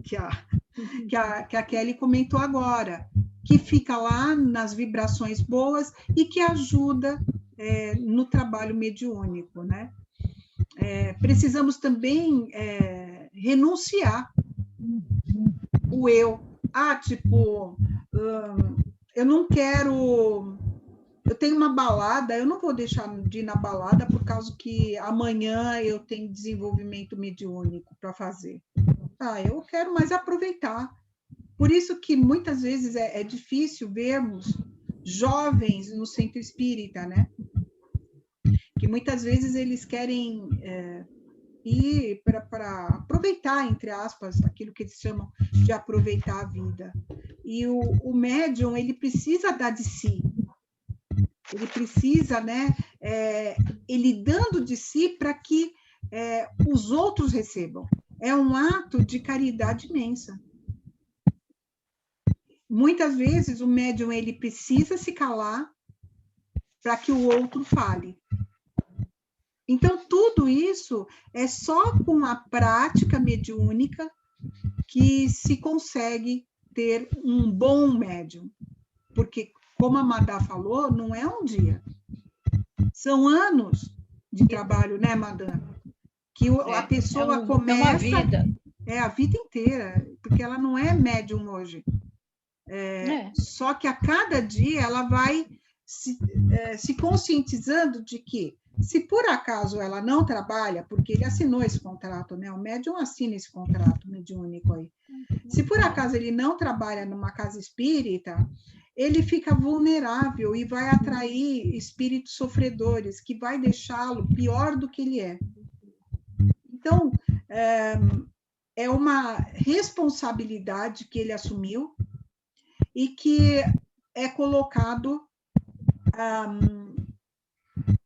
que a Kelly comentou agora, que fica lá nas vibrações boas e que ajuda no trabalho mediúnico, né? Precisamos também renunciar o eu. Eu não quero... Eu tenho uma balada, eu não vou deixar de ir na balada por causa que amanhã eu tenho desenvolvimento mediúnico para fazer. Eu quero mais aproveitar. Por isso que muitas vezes é difícil vermos jovens no centro espírita, né? Que muitas vezes eles querem ir para aproveitar, entre aspas, aquilo que eles chamam de aproveitar a vida. E o médium, ele precisa dar de si. Ele precisa, né? Ele dando de si para que os outros recebam. É um ato de caridade imensa. Muitas vezes o médium ele precisa se calar para que o outro fale. Então, tudo isso é só com a prática mediúnica que se consegue ter um bom médium. Porque, como a Madá falou, não é um dia. São anos de trabalho, né, Madá? Que a pessoa começa... É uma vida. É a vida inteira, porque ela não é médium hoje. Só que a cada dia ela vai se conscientizando de que, se por acaso ela não trabalha, porque ele assinou esse contrato, né? O médium assina esse contrato mediúnico aí. Se por acaso ele não trabalha numa casa espírita, ele fica vulnerável e vai atrair espíritos sofredores, que vai deixá-lo pior do que ele é. Então, é uma responsabilidade que ele assumiu e que é colocado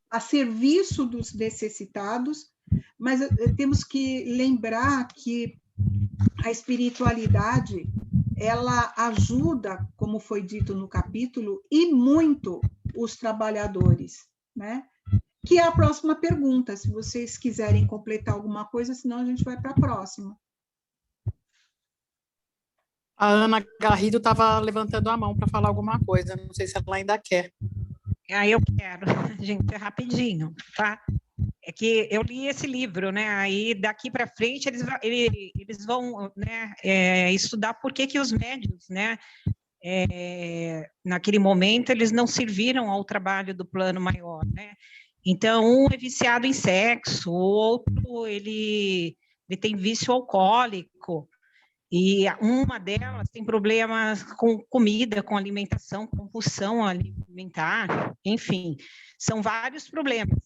a serviço dos necessitados, mas temos que lembrar que a espiritualidade, ela ajuda, como foi dito no capítulo, e muito os trabalhadores, né? Que é a próxima pergunta, se vocês quiserem completar alguma coisa, senão a gente vai para a próxima. A Ana Garrido estava levantando a mão para falar alguma coisa, não sei se ela ainda quer. Eu quero, gente, é rapidinho, tá? É que eu li esse livro, né? Aí daqui para frente eles vão, né, estudar por que os médiuns, né? Naquele momento eles não serviram ao trabalho do plano maior, né? Então, um é viciado em sexo, o outro ele tem vício alcoólico, e uma delas tem problemas com comida, com alimentação, compulsão alimentar, enfim, são vários problemas.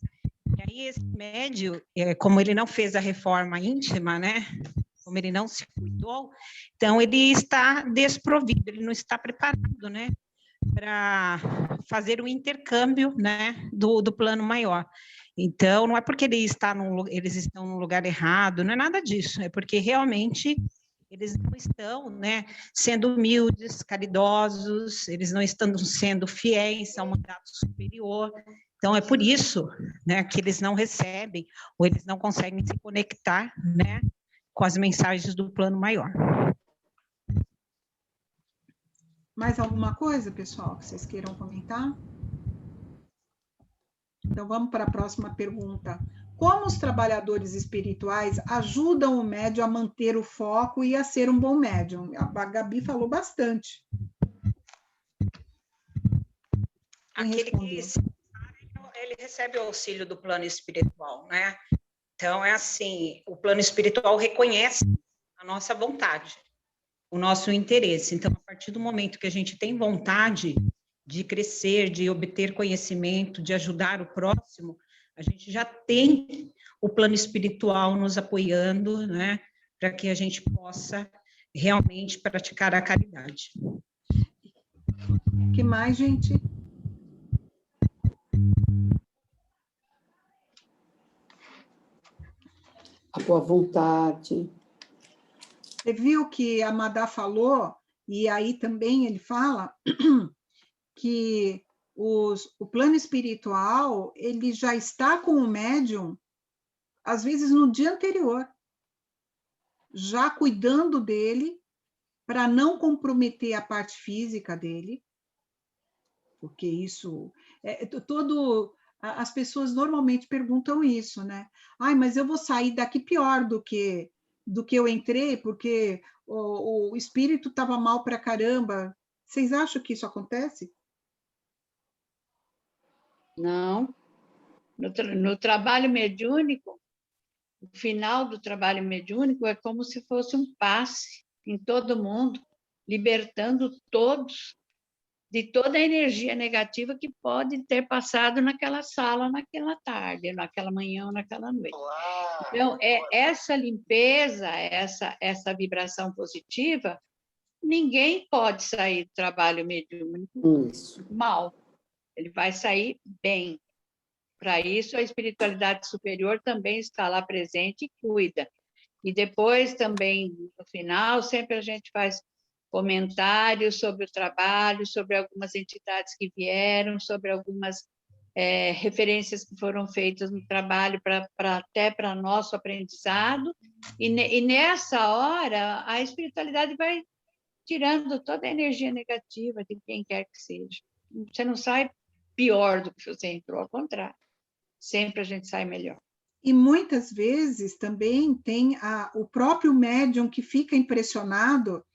E aí esse médium, como ele não fez a reforma íntima, né, como ele não se cuidou, então ele está desprovido, ele não está preparado, né, para fazer o intercâmbio, né, do plano maior. Então, não é porque eles estão no lugar errado, não é nada disso, é porque realmente eles não estão, né, sendo humildes, caridosos, eles não estão sendo fiéis ao mandato superior. Então, é por isso, né, que eles não recebem, ou eles não conseguem se conectar, né, com as mensagens do plano maior. Mais alguma coisa, pessoal, que vocês queiram comentar? Então, vamos para a próxima pergunta. Como os trabalhadores espirituais ajudam o médium a manter o foco e a ser um bom médium? A Gabi falou bastante. Aquele que ele recebe o auxílio do plano espiritual, né? Então, é assim, o plano espiritual reconhece a nossa vontade, o nosso interesse. Então, a partir do momento que a gente tem vontade de crescer, de obter conhecimento, de ajudar o próximo, a gente já tem o plano espiritual nos apoiando, né, para que a gente possa realmente praticar a caridade. O que mais, gente? A boa vontade. Você viu que a Madá falou, e aí também ele fala, que o plano espiritual, ele já está com o médium, às vezes no dia anterior, já cuidando dele, para não comprometer a parte física dele, porque isso... as pessoas normalmente perguntam isso, né? Ai, mas eu vou sair daqui pior do que eu entrei, porque o espírito estava mal para caramba. Vocês acham que isso acontece? Não. No trabalho mediúnico, o final do trabalho mediúnico é como se fosse um passe em todo mundo, libertando todos de toda a energia negativa que pode ter passado naquela sala, naquela tarde, naquela manhã ou naquela noite. Então, essa limpeza, essa vibração positiva, ninguém pode sair do trabalho mediúnico mal. Ele vai sair bem. Para isso, a espiritualidade superior também está lá presente e cuida. E depois também, no final, sempre a gente faz comentários sobre o trabalho, sobre algumas entidades que vieram, sobre algumas referências que foram feitas no trabalho até para nosso aprendizado, e nessa hora a espiritualidade vai tirando toda a energia negativa de quem quer que seja. Você não sai pior do que você entrou, ao contrário, sempre a gente sai melhor. E muitas vezes também tem o próprio médium que fica impressionado,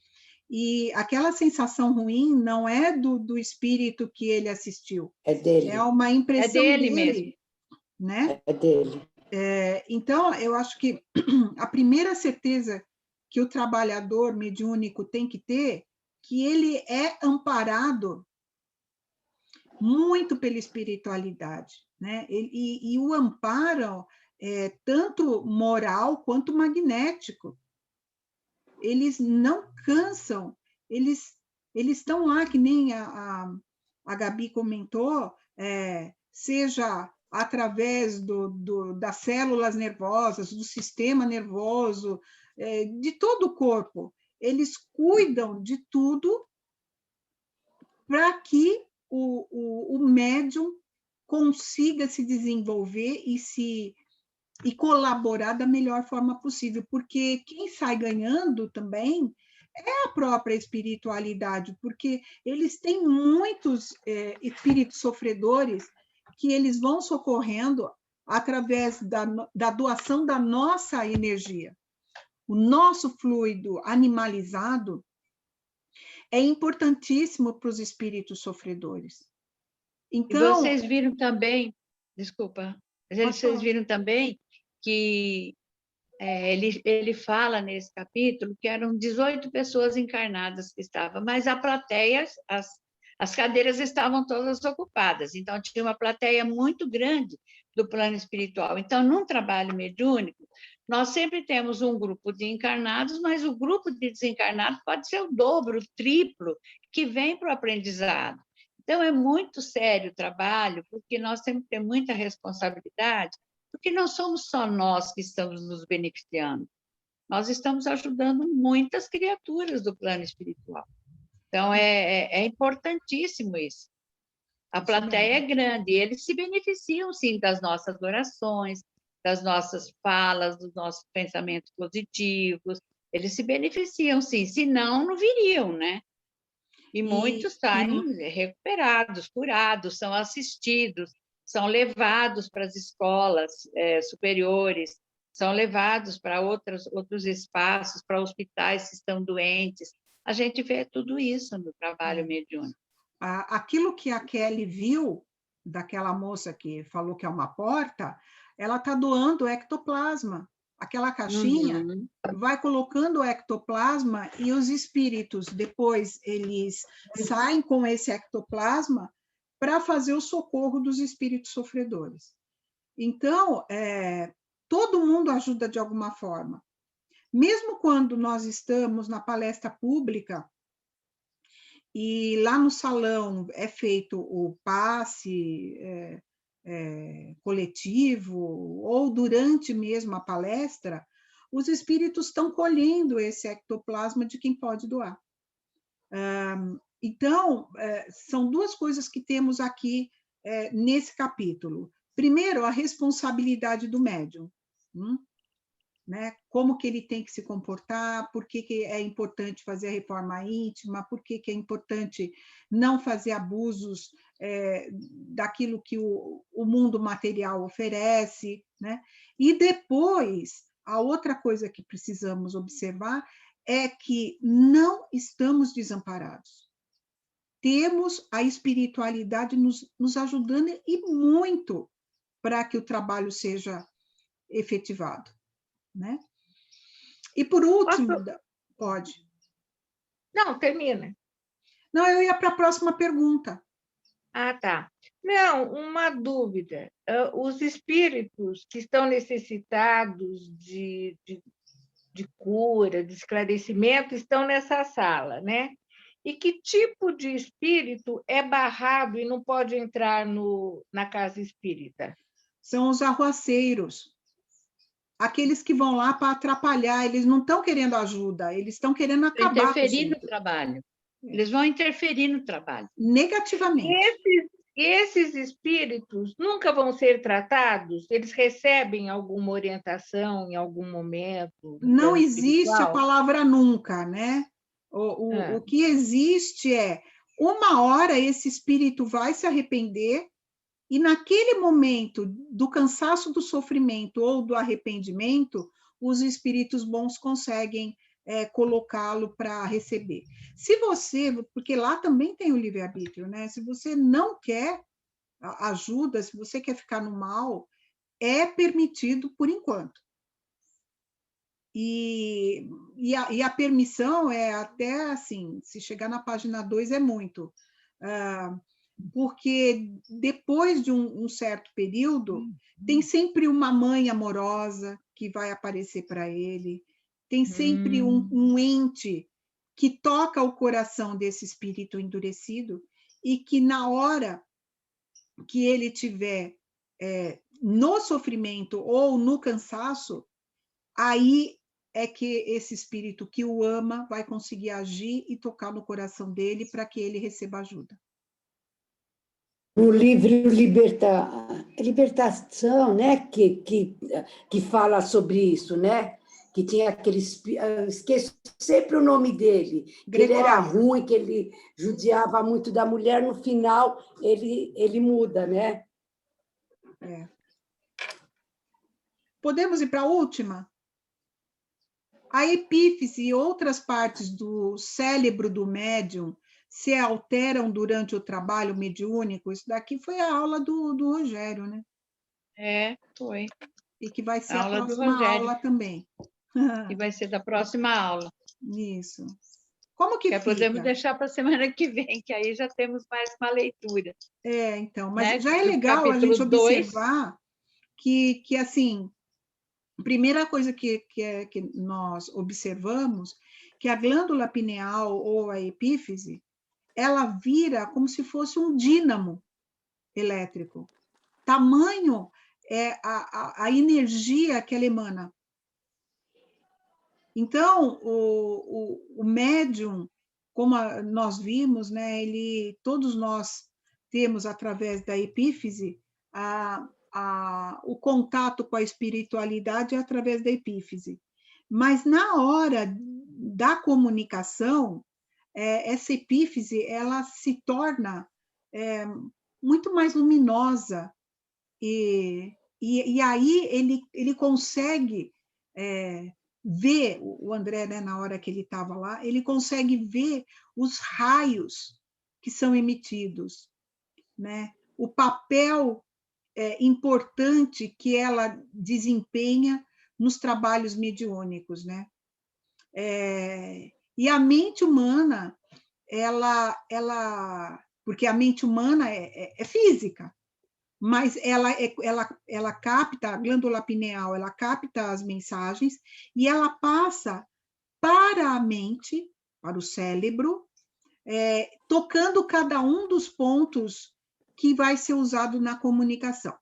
e aquela sensação ruim não é do espírito que ele assistiu. É dele. É uma impressão dele mesmo. Né? É dele. Então, eu acho que a primeira certeza que o trabalhador mediúnico tem que ter, que ele é amparado muito pela espiritualidade, né? E o amparo é tanto moral quanto magnético. Eles não cansam, eles estão lá, que nem a Gabi comentou, seja através das células nervosas, do sistema nervoso, de todo o corpo. Eles cuidam de tudo para que o médium consiga se desenvolver e colaborar da melhor forma possível, porque quem sai ganhando também é a própria espiritualidade, porque eles têm muitos espíritos sofredores que eles vão socorrendo através da doação da nossa energia. O nosso fluido animalizado é importantíssimo para os espíritos sofredores. Então, e vocês viram também, desculpa, vocês viram também que ele fala nesse capítulo que eram 18 pessoas encarnadas que estavam, mas a plateia, as cadeiras estavam todas ocupadas, então tinha uma plateia muito grande do plano espiritual. Então, num trabalho mediúnico, nós sempre temos um grupo de encarnados, mas o grupo de desencarnados pode ser o dobro, o triplo, que vem para o aprendizado. Então, é muito sério o trabalho, porque nós temos que ter muita responsabilidade, porque não somos só nós que estamos nos beneficiando, nós estamos ajudando muitas criaturas do plano espiritual. Então, é importantíssimo isso. A plateia é grande, e eles se beneficiam, sim, das nossas orações, das nossas falas, dos nossos pensamentos positivos, eles se beneficiam, sim, senão não viriam, né? E muitos saem recuperados, curados, são assistidos, são levados para as escolas superiores, são levados para outros espaços, para hospitais que estão doentes. A gente vê tudo isso no trabalho mediúnico. Aquilo que a Kelly viu, daquela moça que falou que é uma porta, ela está doando ectoplasma. Aquela caixinha vai colocando o ectoplasma e os espíritos, depois, eles saem com esse ectoplasma para fazer o socorro dos espíritos sofredores. Então, todo mundo ajuda de alguma forma. Mesmo quando nós estamos na palestra pública, e lá no salão é feito o passe coletivo, ou durante mesmo a palestra, os espíritos estão colhendo esse ectoplasma de quem pode doar. Então, são duas coisas que temos aqui nesse capítulo. Primeiro, a responsabilidade do médium, né? Como que ele tem que se comportar, por que é importante fazer a reforma íntima, por que é importante não fazer abusos daquilo que o mundo material oferece, né? E depois, a outra coisa que precisamos observar é que não estamos desamparados. Temos a espiritualidade nos ajudando e muito para que o trabalho seja efetivado, né? E por último, pode. Não, termina. Não, eu ia para a próxima pergunta. Ah, tá. Não, uma dúvida. Os espíritos que estão necessitados de cura, de esclarecimento, estão nessa sala, né? E que tipo de espírito é barrado e não pode entrar na casa espírita? São os arruaceiros. Aqueles que vão lá para atrapalhar, eles não estão querendo ajuda, eles estão querendo acabar com interferir no trabalho. Eles vão interferir no trabalho. Negativamente. Esses espíritos nunca vão ser tratados? Eles recebem alguma orientação em algum momento? Não existe a palavra nunca, né? O que existe é, uma hora esse espírito vai se arrepender, e naquele momento do cansaço do sofrimento ou do arrependimento, os espíritos bons conseguem colocá-lo para receber. Se você, porque lá também tem o livre-arbítrio, né? Se você não quer ajuda, se você quer ficar no mal, é permitido por enquanto. E a permissão é até assim, se chegar na página 2 é muito, porque depois de um certo período, tem sempre uma mãe amorosa que vai aparecer para ele, tem sempre um ente que toca o coração desse espírito endurecido e que na hora que ele tiver no sofrimento ou no cansaço, aí é que esse espírito que o ama vai conseguir agir e tocar no coração dele para que ele receba ajuda. No livro Libertação, né, que fala sobre isso, né? Que tinha aquele... Esqueço sempre o nome dele. Que ele era ruim, que ele judiava muito da mulher. No final, ele muda, né? Podemos ir para a última? A epífise e outras partes do cérebro do médium se alteram durante o trabalho mediúnico? Isso daqui foi a aula do Rogério, né? Foi. E que vai ser a próxima aula também. E vai ser da próxima aula. Isso. Como que fica? Podemos deixar para a semana que vem, que aí já temos mais uma leitura. Então, mas já é legal a gente observar que assim, a primeira coisa que nós observamos, que a glândula pineal ou a epífise, ela vira como se fosse um dínamo elétrico. Tamanho é a energia que ela emana. Então, o médium, como nós vimos, né, todos nós temos, através da epífise, o contato com a espiritualidade é através da epífise. Mas, na hora da comunicação, essa epífise ela se torna muito mais luminosa, e aí ele consegue ver, o André, né, na hora que ele estava lá, ele consegue ver os raios que são emitidos, né? O papel importante que ela desempenha nos trabalhos mediúnicos, né? E a mente humana, porque a mente humana é física, mas ela capta, a glândula pineal, ela capta as mensagens e ela passa para a mente, para o cérebro, tocando cada um dos pontos que vai ser usado na comunicação.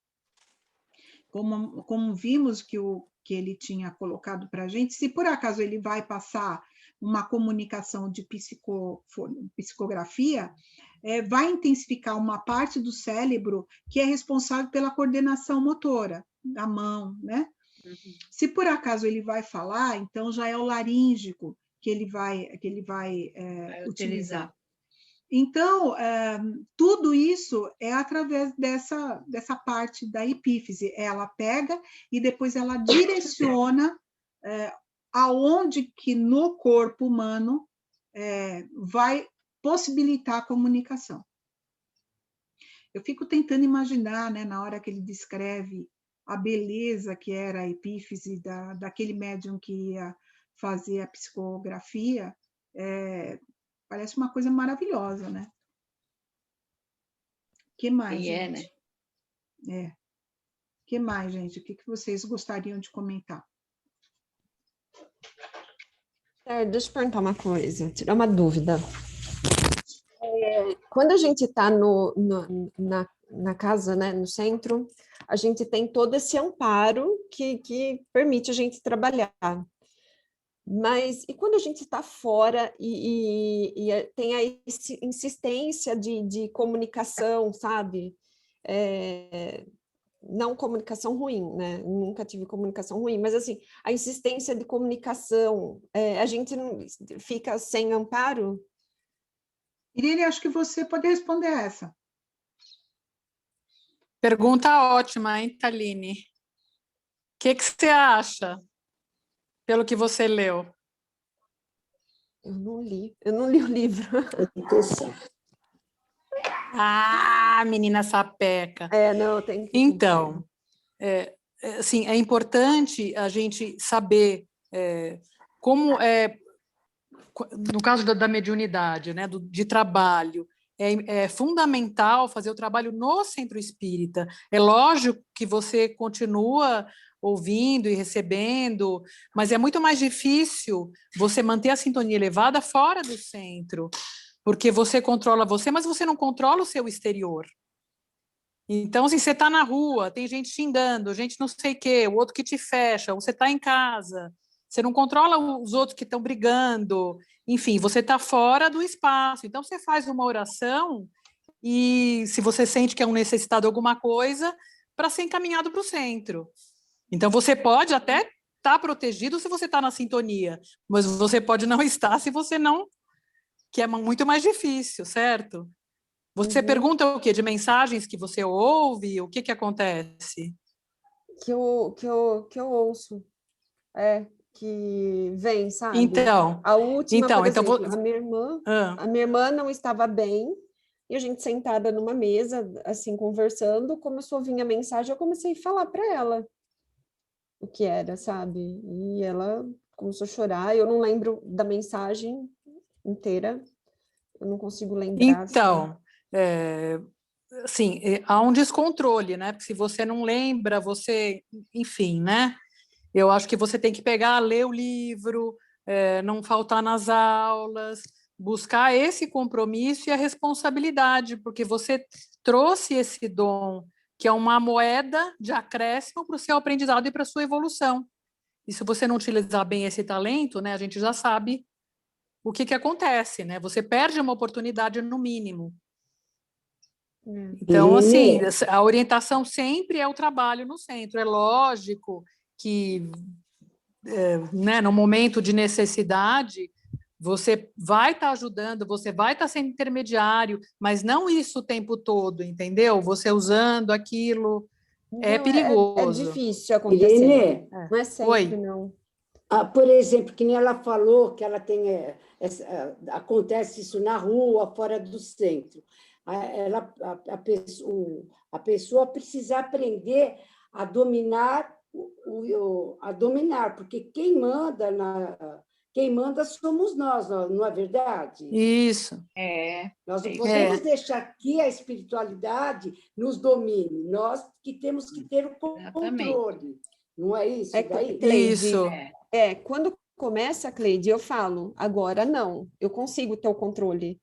Como vimos que ele tinha colocado para a gente, se por acaso ele vai passar uma comunicação de psicografia, vai intensificar uma parte do cérebro que é responsável pela coordenação motora da mão, né? Se por acaso ele vai falar, então já é o laríngico que ele vai utilizar. Então, tudo isso é através dessa parte da epífise. Ela pega e depois ela direciona aonde que no corpo humano vai possibilitar a comunicação. Eu fico tentando imaginar, né, na hora que ele descreve a beleza que era a epífise daquele médium que ia fazer a psicografia, parece uma coisa maravilhosa, né? O que mais, gente? Né? Que mais, gente? O que vocês gostariam de comentar? Deixa eu perguntar uma coisa, tirar uma dúvida. Quando a gente está na casa, né, no centro, a gente tem todo esse amparo que permite a gente trabalhar. Mas e quando a gente está fora e tem a insistência de comunicação, sabe? Não comunicação ruim, né? Nunca tive comunicação ruim, mas assim, a insistência de comunicação, a gente não fica sem amparo? Irene, acho que você pode responder essa. Pergunta ótima, hein, Thaline? O que você acha? Pelo que você leu. Eu não li o livro. Ah, menina sapeca. Não, tem que... Então, assim, é importante a gente saber como no caso da mediunidade, né, de trabalho, é fundamental fazer o trabalho no centro espírita. É lógico que você continua ouvindo e recebendo, mas é muito mais difícil você manter a sintonia elevada fora do centro, porque você controla você, mas você não controla o seu exterior. Então, assim, você está na rua, tem gente xingando, gente não sei o quê, o outro que te fecha, ou você está em casa, você não controla os outros que estão brigando, enfim, você está fora do espaço. Então, você faz uma oração e, se você sente que é um necessitado de alguma coisa, para ser encaminhado para o centro. Então, você pode até estar protegido se você está na sintonia, mas você pode não estar se você não, que é muito mais difícil, certo? Você pergunta o quê? De mensagens que você ouve? O que acontece? Que eu ouço. Que vem, sabe? Então, a última, por exemplo, então a minha irmã não estava bem, e a gente sentada numa mesa, assim, conversando, começou a vir a mensagem, eu comecei a falar para ela o que era, sabe? E ela começou a chorar, eu não lembro da mensagem inteira, eu não consigo lembrar. Então, assim, há um descontrole, né? Porque se você não lembra, enfim, né? Eu acho que você tem que pegar, ler o livro, não faltar nas aulas, buscar esse compromisso e a responsabilidade, porque você trouxe esse dom, que é uma moeda de acréscimo para o seu aprendizado e para a sua evolução. E se você não utilizar bem esse talento, né, a gente já sabe o que acontece, né? Você perde uma oportunidade no mínimo. Então, assim, a orientação sempre é o trabalho no centro. É lógico que, né, no momento de necessidade, você vai estar ajudando, você vai estar sendo intermediário, mas não isso o tempo todo, entendeu? Você usando aquilo é perigoso. É difícil acontecer. Irene, não é sempre, não. Por exemplo, que nem ela falou que ela tem acontece isso na rua, fora do centro. A pessoa precisa aprender a dominar, porque quem manda quem manda somos nós, não é verdade? Isso. Nós não podemos deixar que a espiritualidade nos domine. Nós que temos que ter o controle. Não é isso daí? Cleide, Isso. Quando começa, Cleide, eu falo, agora não, eu consigo ter o controle.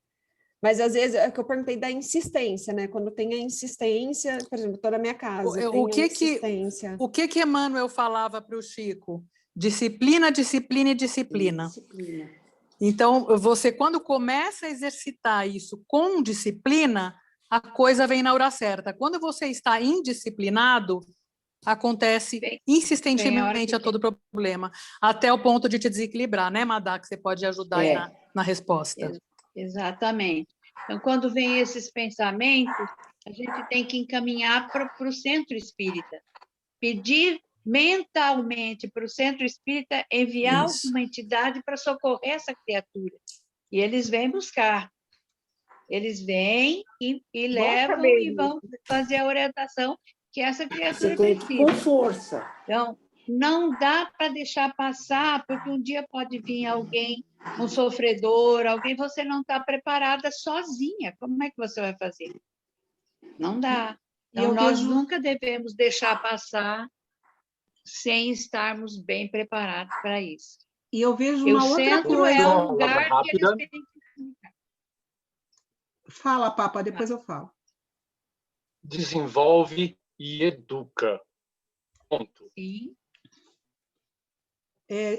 Mas, às vezes, é que eu perguntei da insistência, né? Quando tem a insistência, por exemplo, estou na minha casa, O que Emmanuel falava para o Chico? Disciplina, disciplina e disciplina. Então, você, quando começa a exercitar isso com disciplina, a coisa vem na hora certa. Quando você está indisciplinado, acontece insistentemente a todo problema, até o ponto de te desequilibrar, né, Madá? Que você pode ajudar aí na resposta. Exatamente. Então, quando vem esses pensamentos, a gente tem que encaminhar para o centro espírita, pedir mentalmente para o centro espírita enviar uma entidade para socorrer essa criatura. E eles vêm buscar. Eles vêm e levam e vão fazer a orientação que essa criatura precisa. Com força. Então, não dá para deixar passar, porque um dia pode vir alguém, um sofredor, alguém, você não está preparada sozinha. Como é que você vai fazer? Não dá. Então, nós nunca devemos deixar passar sem estarmos bem preparados para isso. E eu vejo uma outra coisa. É um lugar que eles têm que comunicar. Fala, Papa, depois eu falo. Desenvolve e educa. Ponto. Sim.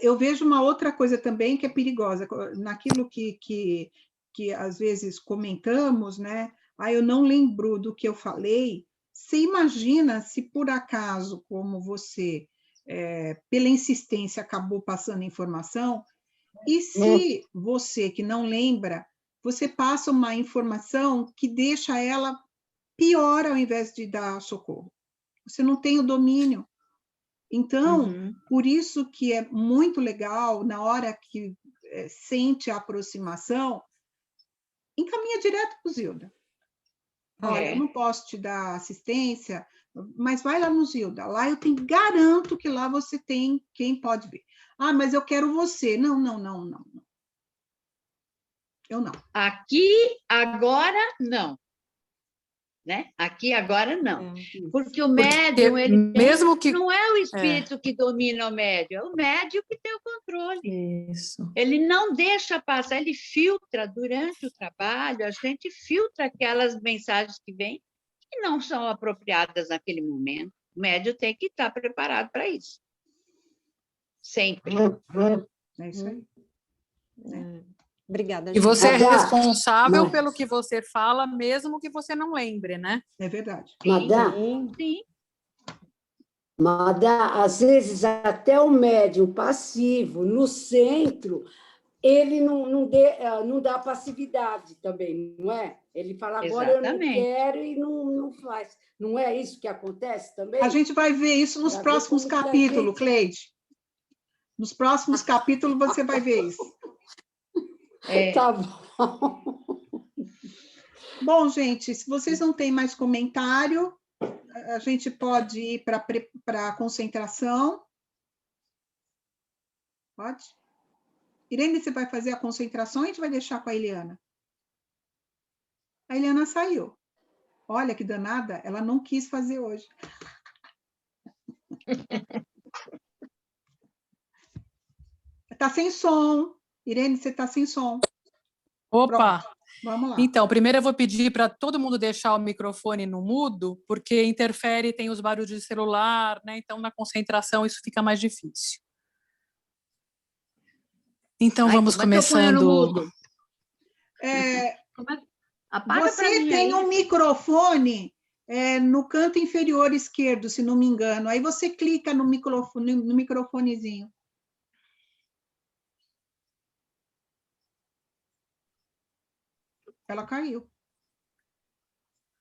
Eu vejo uma outra coisa também que é perigosa, naquilo que às vezes comentamos, né? Eu não lembro do que eu falei. Você imagina se por acaso, como você, pela insistência, acabou passando informação, e se você que não lembra, você passa uma informação que deixa ela pior ao invés de dar socorro. Você não tem o domínio. Então, por isso que é muito legal, na hora que sente a aproximação, encaminha direto para o Zilda. Olha, eu não posso te dar assistência, mas vai lá no Zilda. Lá eu garanto que lá você tem quem pode ver. Mas eu quero você. Não. Eu não. Aqui, agora, não. Né? Aqui, agora, não. Porque o médium, não é o espírito que domina o médium, é o médium que tem o controle. Isso. Ele não deixa passar, ele filtra durante o trabalho, a gente filtra aquelas mensagens que vêm que não são apropriadas naquele momento. O médium tem que estar preparado para isso. Sempre. É isso aí. Obrigada, gente. E você é responsável pelo que você fala, mesmo que você não lembre, né? É verdade. Madá? Sim. Madá, às vezes até o médium passivo, no centro, ele não dá passividade também, não é? Ele fala, agora eu não quero e não faz. Não é isso que acontece também? A gente vai ver isso nos próximos capítulos, Cleide. Nos próximos capítulos você vai ver isso. Tá bom. Bom, gente, se vocês não têm mais comentário, a gente pode ir para a concentração. Pode? Irene, você vai fazer a concentração ou a gente vai deixar com a Eliana? A Eliana saiu. Olha que danada, ela não quis fazer hoje. Está sem som. Irene, você está sem som. Opa! Pronto, vamos lá. Então, primeiro eu vou pedir para todo mundo deixar o microfone no mudo, porque interfere, tem os barulhos de celular, né? Então, na concentração, isso fica mais difícil. Então, vamos começando. Você tem um microfone no canto inferior esquerdo, se não me engano. Aí você clica no microfonezinho. Ela caiu.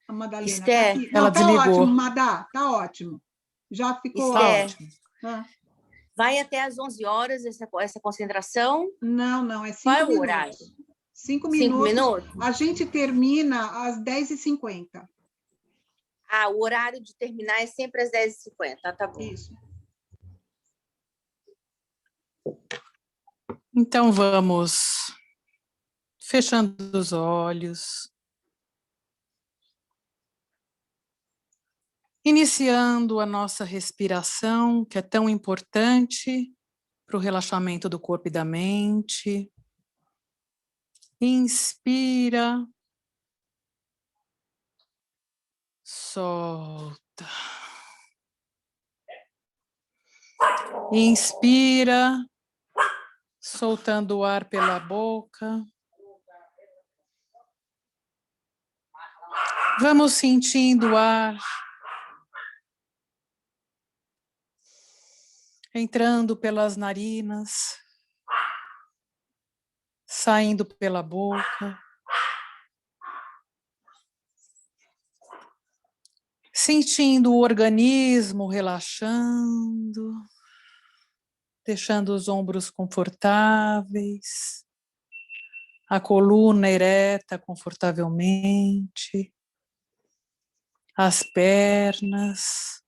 A Madalena. Esther, tá ela desligou. Ótimo, Madá, tá ótimo. Já ficou ótimo. Vai até às 11 horas essa concentração? Não, é 5 Qual é minutos. o horário? 5 minutos. A gente termina às 10h50. O horário de terminar é sempre às 10h50. Tá bom. Isso. Então vamos fechando os olhos, iniciando a nossa respiração, que é tão importante para o relaxamento do corpo e da mente. Inspira, solta. Inspira, soltando o ar pela boca. Vamos sentindo o ar entrando pelas narinas, saindo pela boca. Sentindo o organismo relaxando, deixando os ombros confortáveis, a coluna ereta confortavelmente, as pernas.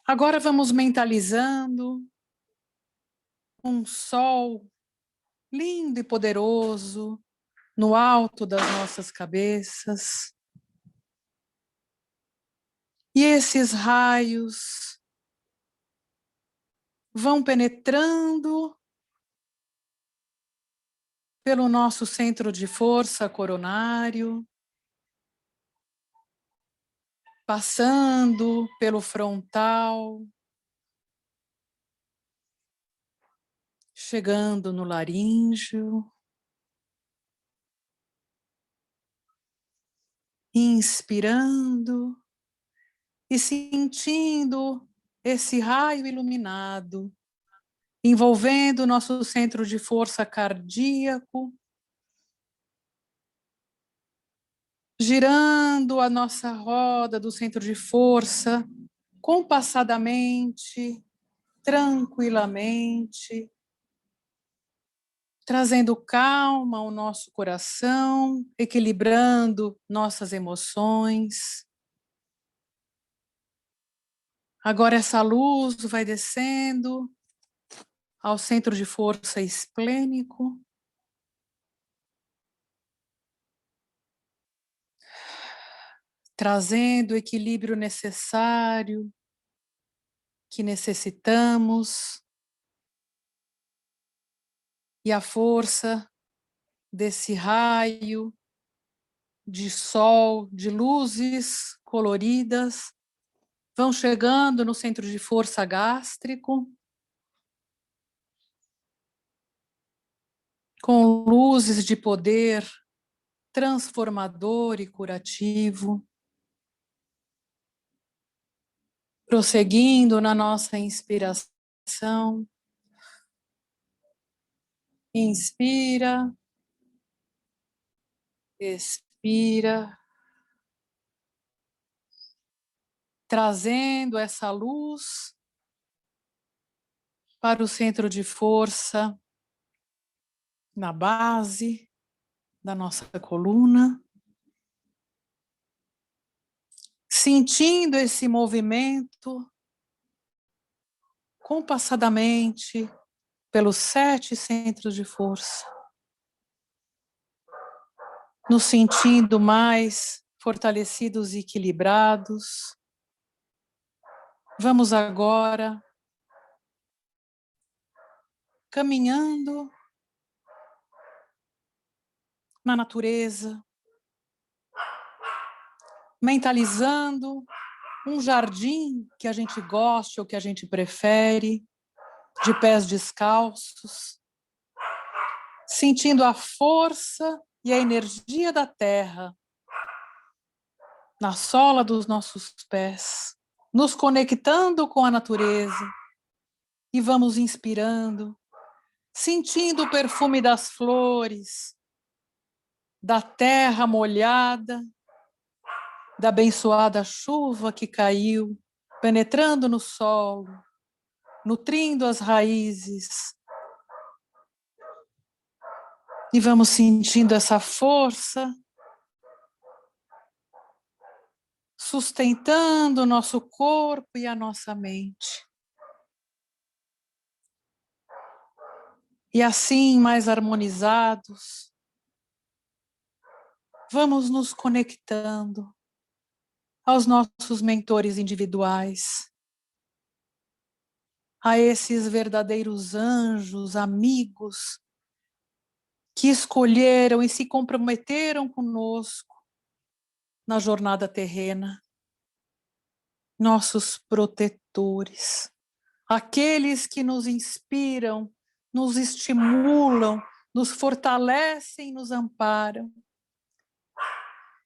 Agora vamos mentalizando um sol lindo e poderoso no alto das nossas cabeças. E esses raios vão penetrando pelo nosso centro de força coronário, passando pelo frontal, chegando no laríngeo, inspirando e sentindo esse raio iluminado, envolvendo o nosso centro de força cardíaco, girando a nossa roda do centro de força compassadamente, tranquilamente, trazendo calma ao nosso coração, equilibrando nossas emoções. Agora essa luz vai descendo ao centro de força esplênico, trazendo o equilíbrio necessário que necessitamos e a força desse raio de sol, de luzes coloridas, vão chegando no centro de força gástrico, com luzes de poder transformador e curativo, prosseguindo na nossa inspiração. Inspira, expira, trazendo essa luz para o centro de força na base da nossa coluna, sentindo esse movimento compassadamente pelos 7 centros de força, nos sentindo mais fortalecidos e equilibrados. Vamos agora caminhando na natureza, mentalizando um jardim que a gente goste ou que a gente prefere, de pés descalços, sentindo a força e a energia da terra na sola dos nossos pés, nos conectando com a natureza, e vamos inspirando, sentindo o perfume das flores, da terra molhada, da abençoada chuva que caiu, penetrando no solo, nutrindo as raízes. E vamos sentindo essa força, sustentando o nosso corpo e a nossa mente. E assim, mais harmonizados, vamos nos conectando aos nossos mentores individuais, a esses verdadeiros anjos, amigos, que escolheram e se comprometeram conosco na jornada terrena, nossos protetores, aqueles que nos inspiram, nos estimulam, nos fortalecem, nos amparam.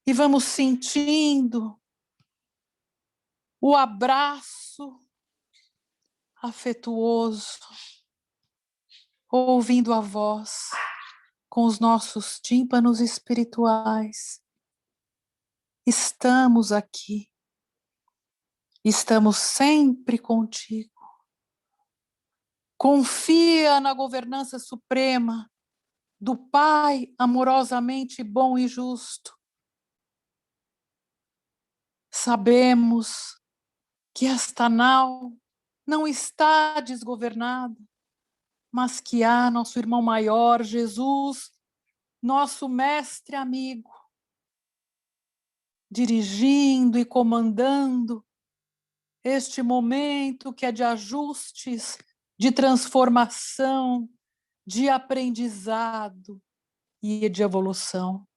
E vamos sentindo o abraço afetuoso, ouvindo a voz com os nossos tímpanos espirituais. Estamos aqui, estamos sempre contigo. Confia na governança suprema do Pai amorosamente bom e justo. Sabemos que esta nau não está desgovernada, mas que há nosso irmão maior, Jesus, nosso mestre amigo, dirigindo e comandando este momento que é de ajustes, de transformação, de aprendizado e de evolução.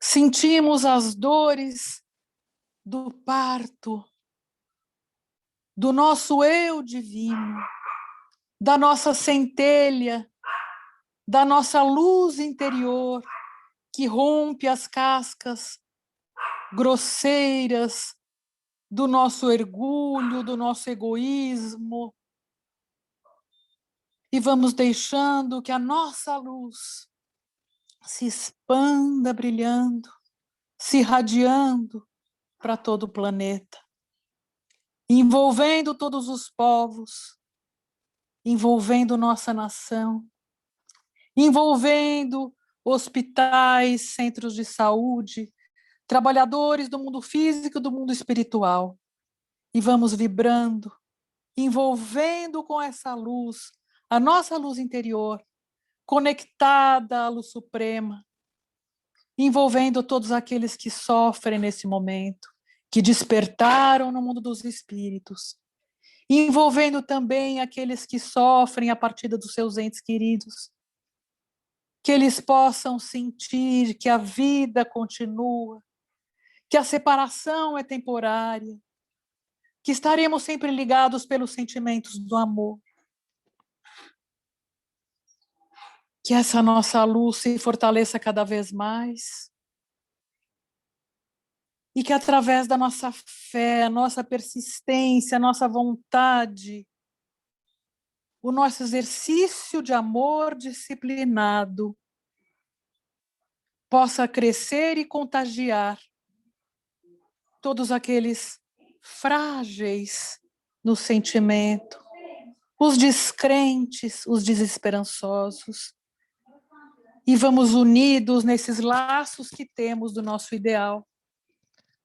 Sentimos as dores do parto, do nosso eu divino, da nossa centelha, da nossa luz interior, que rompe as cascas grosseiras do nosso orgulho, do nosso egoísmo, e vamos deixando que a nossa luz se expanda brilhando, se irradiando para todo o planeta, envolvendo todos os povos, envolvendo nossa nação, envolvendo hospitais, centros de saúde, trabalhadores do mundo físico e do mundo espiritual. E vamos vibrando, envolvendo com essa luz, a nossa luz interior, conectada à luz suprema, envolvendo todos aqueles que sofrem nesse momento, que despertaram no mundo dos espíritos, envolvendo também aqueles que sofrem a partida dos seus entes queridos, que eles possam sentir que a vida continua, que a separação é temporária, que estaremos sempre ligados pelos sentimentos do amor. Que essa nossa luz se fortaleça cada vez mais e que através da nossa fé, a nossa persistência, a nossa vontade, o nosso exercício de amor disciplinado possa crescer e contagiar todos aqueles frágeis no sentimento, os descrentes, os desesperançosos, e vamos unidos nesses laços que temos do nosso ideal,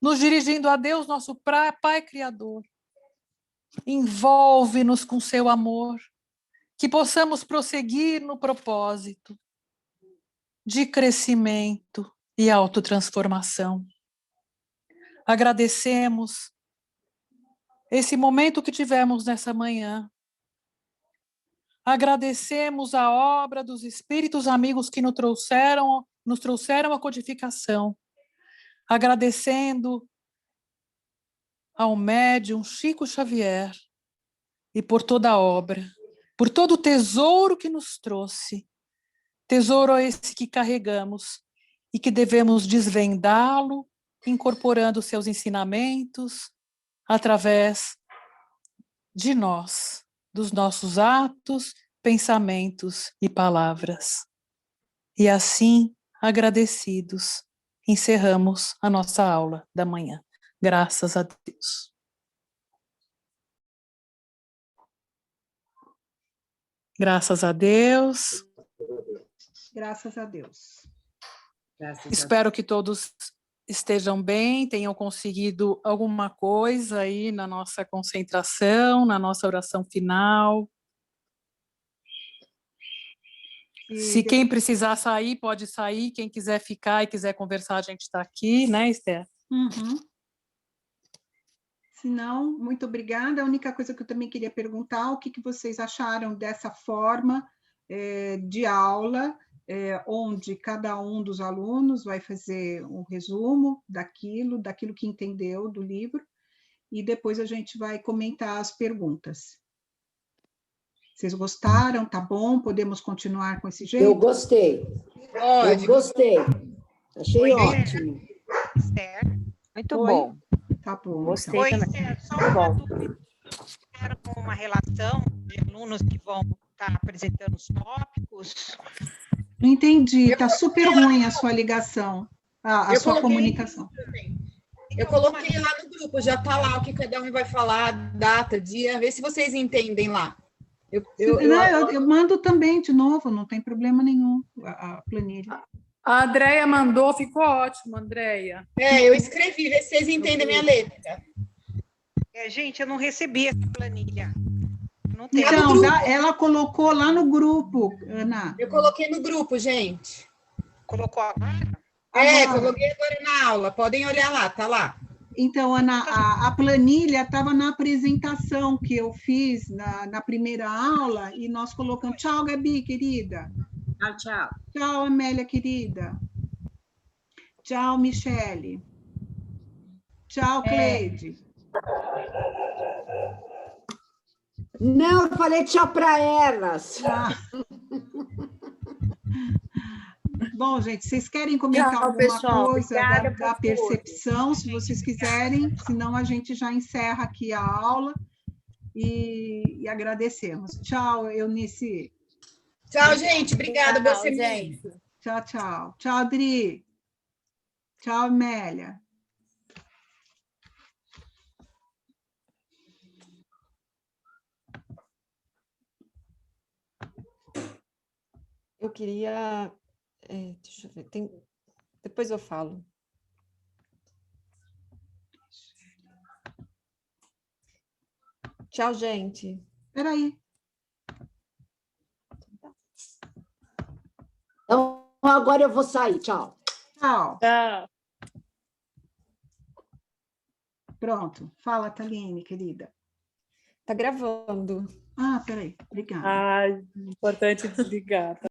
nos dirigindo a Deus, nosso Pai Criador. Envolve-nos com seu amor, que possamos prosseguir no propósito de crescimento e autotransformação. Agradecemos esse momento que tivemos nessa manhã. Agradecemos a obra dos espíritos amigos que nos trouxeram a codificação. Agradecendo ao médium Chico Xavier e por toda a obra, por todo o tesouro que nos trouxe, tesouro esse que carregamos e que devemos desvendá-lo, incorporando seus ensinamentos através de nós, dos nossos atos, pensamentos e palavras. E assim, agradecidos, encerramos a nossa aula da manhã. Graças a Deus. Graças a Deus. Graças a Deus. Espero que todos estejam bem, tenham conseguido alguma coisa aí na nossa concentração, na nossa oração final. Se quem precisar sair, pode sair. Quem quiser ficar e quiser conversar, a gente está aqui, né, Esther? Uhum. Se não, muito obrigada. A única coisa que eu também queria perguntar, o que vocês acharam dessa forma de aula, onde cada um dos alunos vai fazer um resumo daquilo que entendeu do livro, e depois a gente vai comentar as perguntas. Vocês gostaram? Tá bom? Podemos continuar com esse jeito? Eu gostei. Pode. Eu gostei. Achei ótimo. Esther. Muito bom. Tá bom. Gostei então. também. Só uma dúvida. Fizeram uma relação de alunos que vão estar apresentando os tópicos? Não entendi. Tá super ruim a sua ligação, a sua comunicação. Eu coloquei lá no grupo, já está lá o que cada um vai falar, data, dia, vê se vocês entendem lá. Eu mando também de novo, não tem problema nenhum, a planilha. A Andréia mandou, ficou ótimo, Andréia. Eu escrevi, vê se vocês entendem minha letra. Gente, eu não recebi essa planilha. Não tem. Então, ela colocou lá no grupo, Ana. Eu coloquei no grupo, gente. Colocou agora? Coloquei agora na aula. Podem olhar lá, tá lá. Então, Ana, a planilha estava na apresentação que eu fiz na primeira aula e nós colocamos. Tchau, Gabi, querida. Tchau, tchau. Tchau, Amélia, querida. Tchau, Michele. Tchau, Cleide. Não, eu falei tchau para elas. Bom, gente, vocês querem comentar alguma coisa da percepção, se vocês quiserem, senão a gente já encerra aqui a aula e agradecemos. Tchau, Eunice. Tchau, gente. Obrigada, você, gente. Tchau, tchau. Tchau, Adri. Tchau, Amélia. Eu queria... deixa eu ver, depois eu falo. Tchau, gente. Espera aí. Então, agora eu vou sair. Tchau. Tchau. Tchau. Pronto. Fala, Thaline, querida. Tá gravando. Peraí. Obrigada. Importante desligar.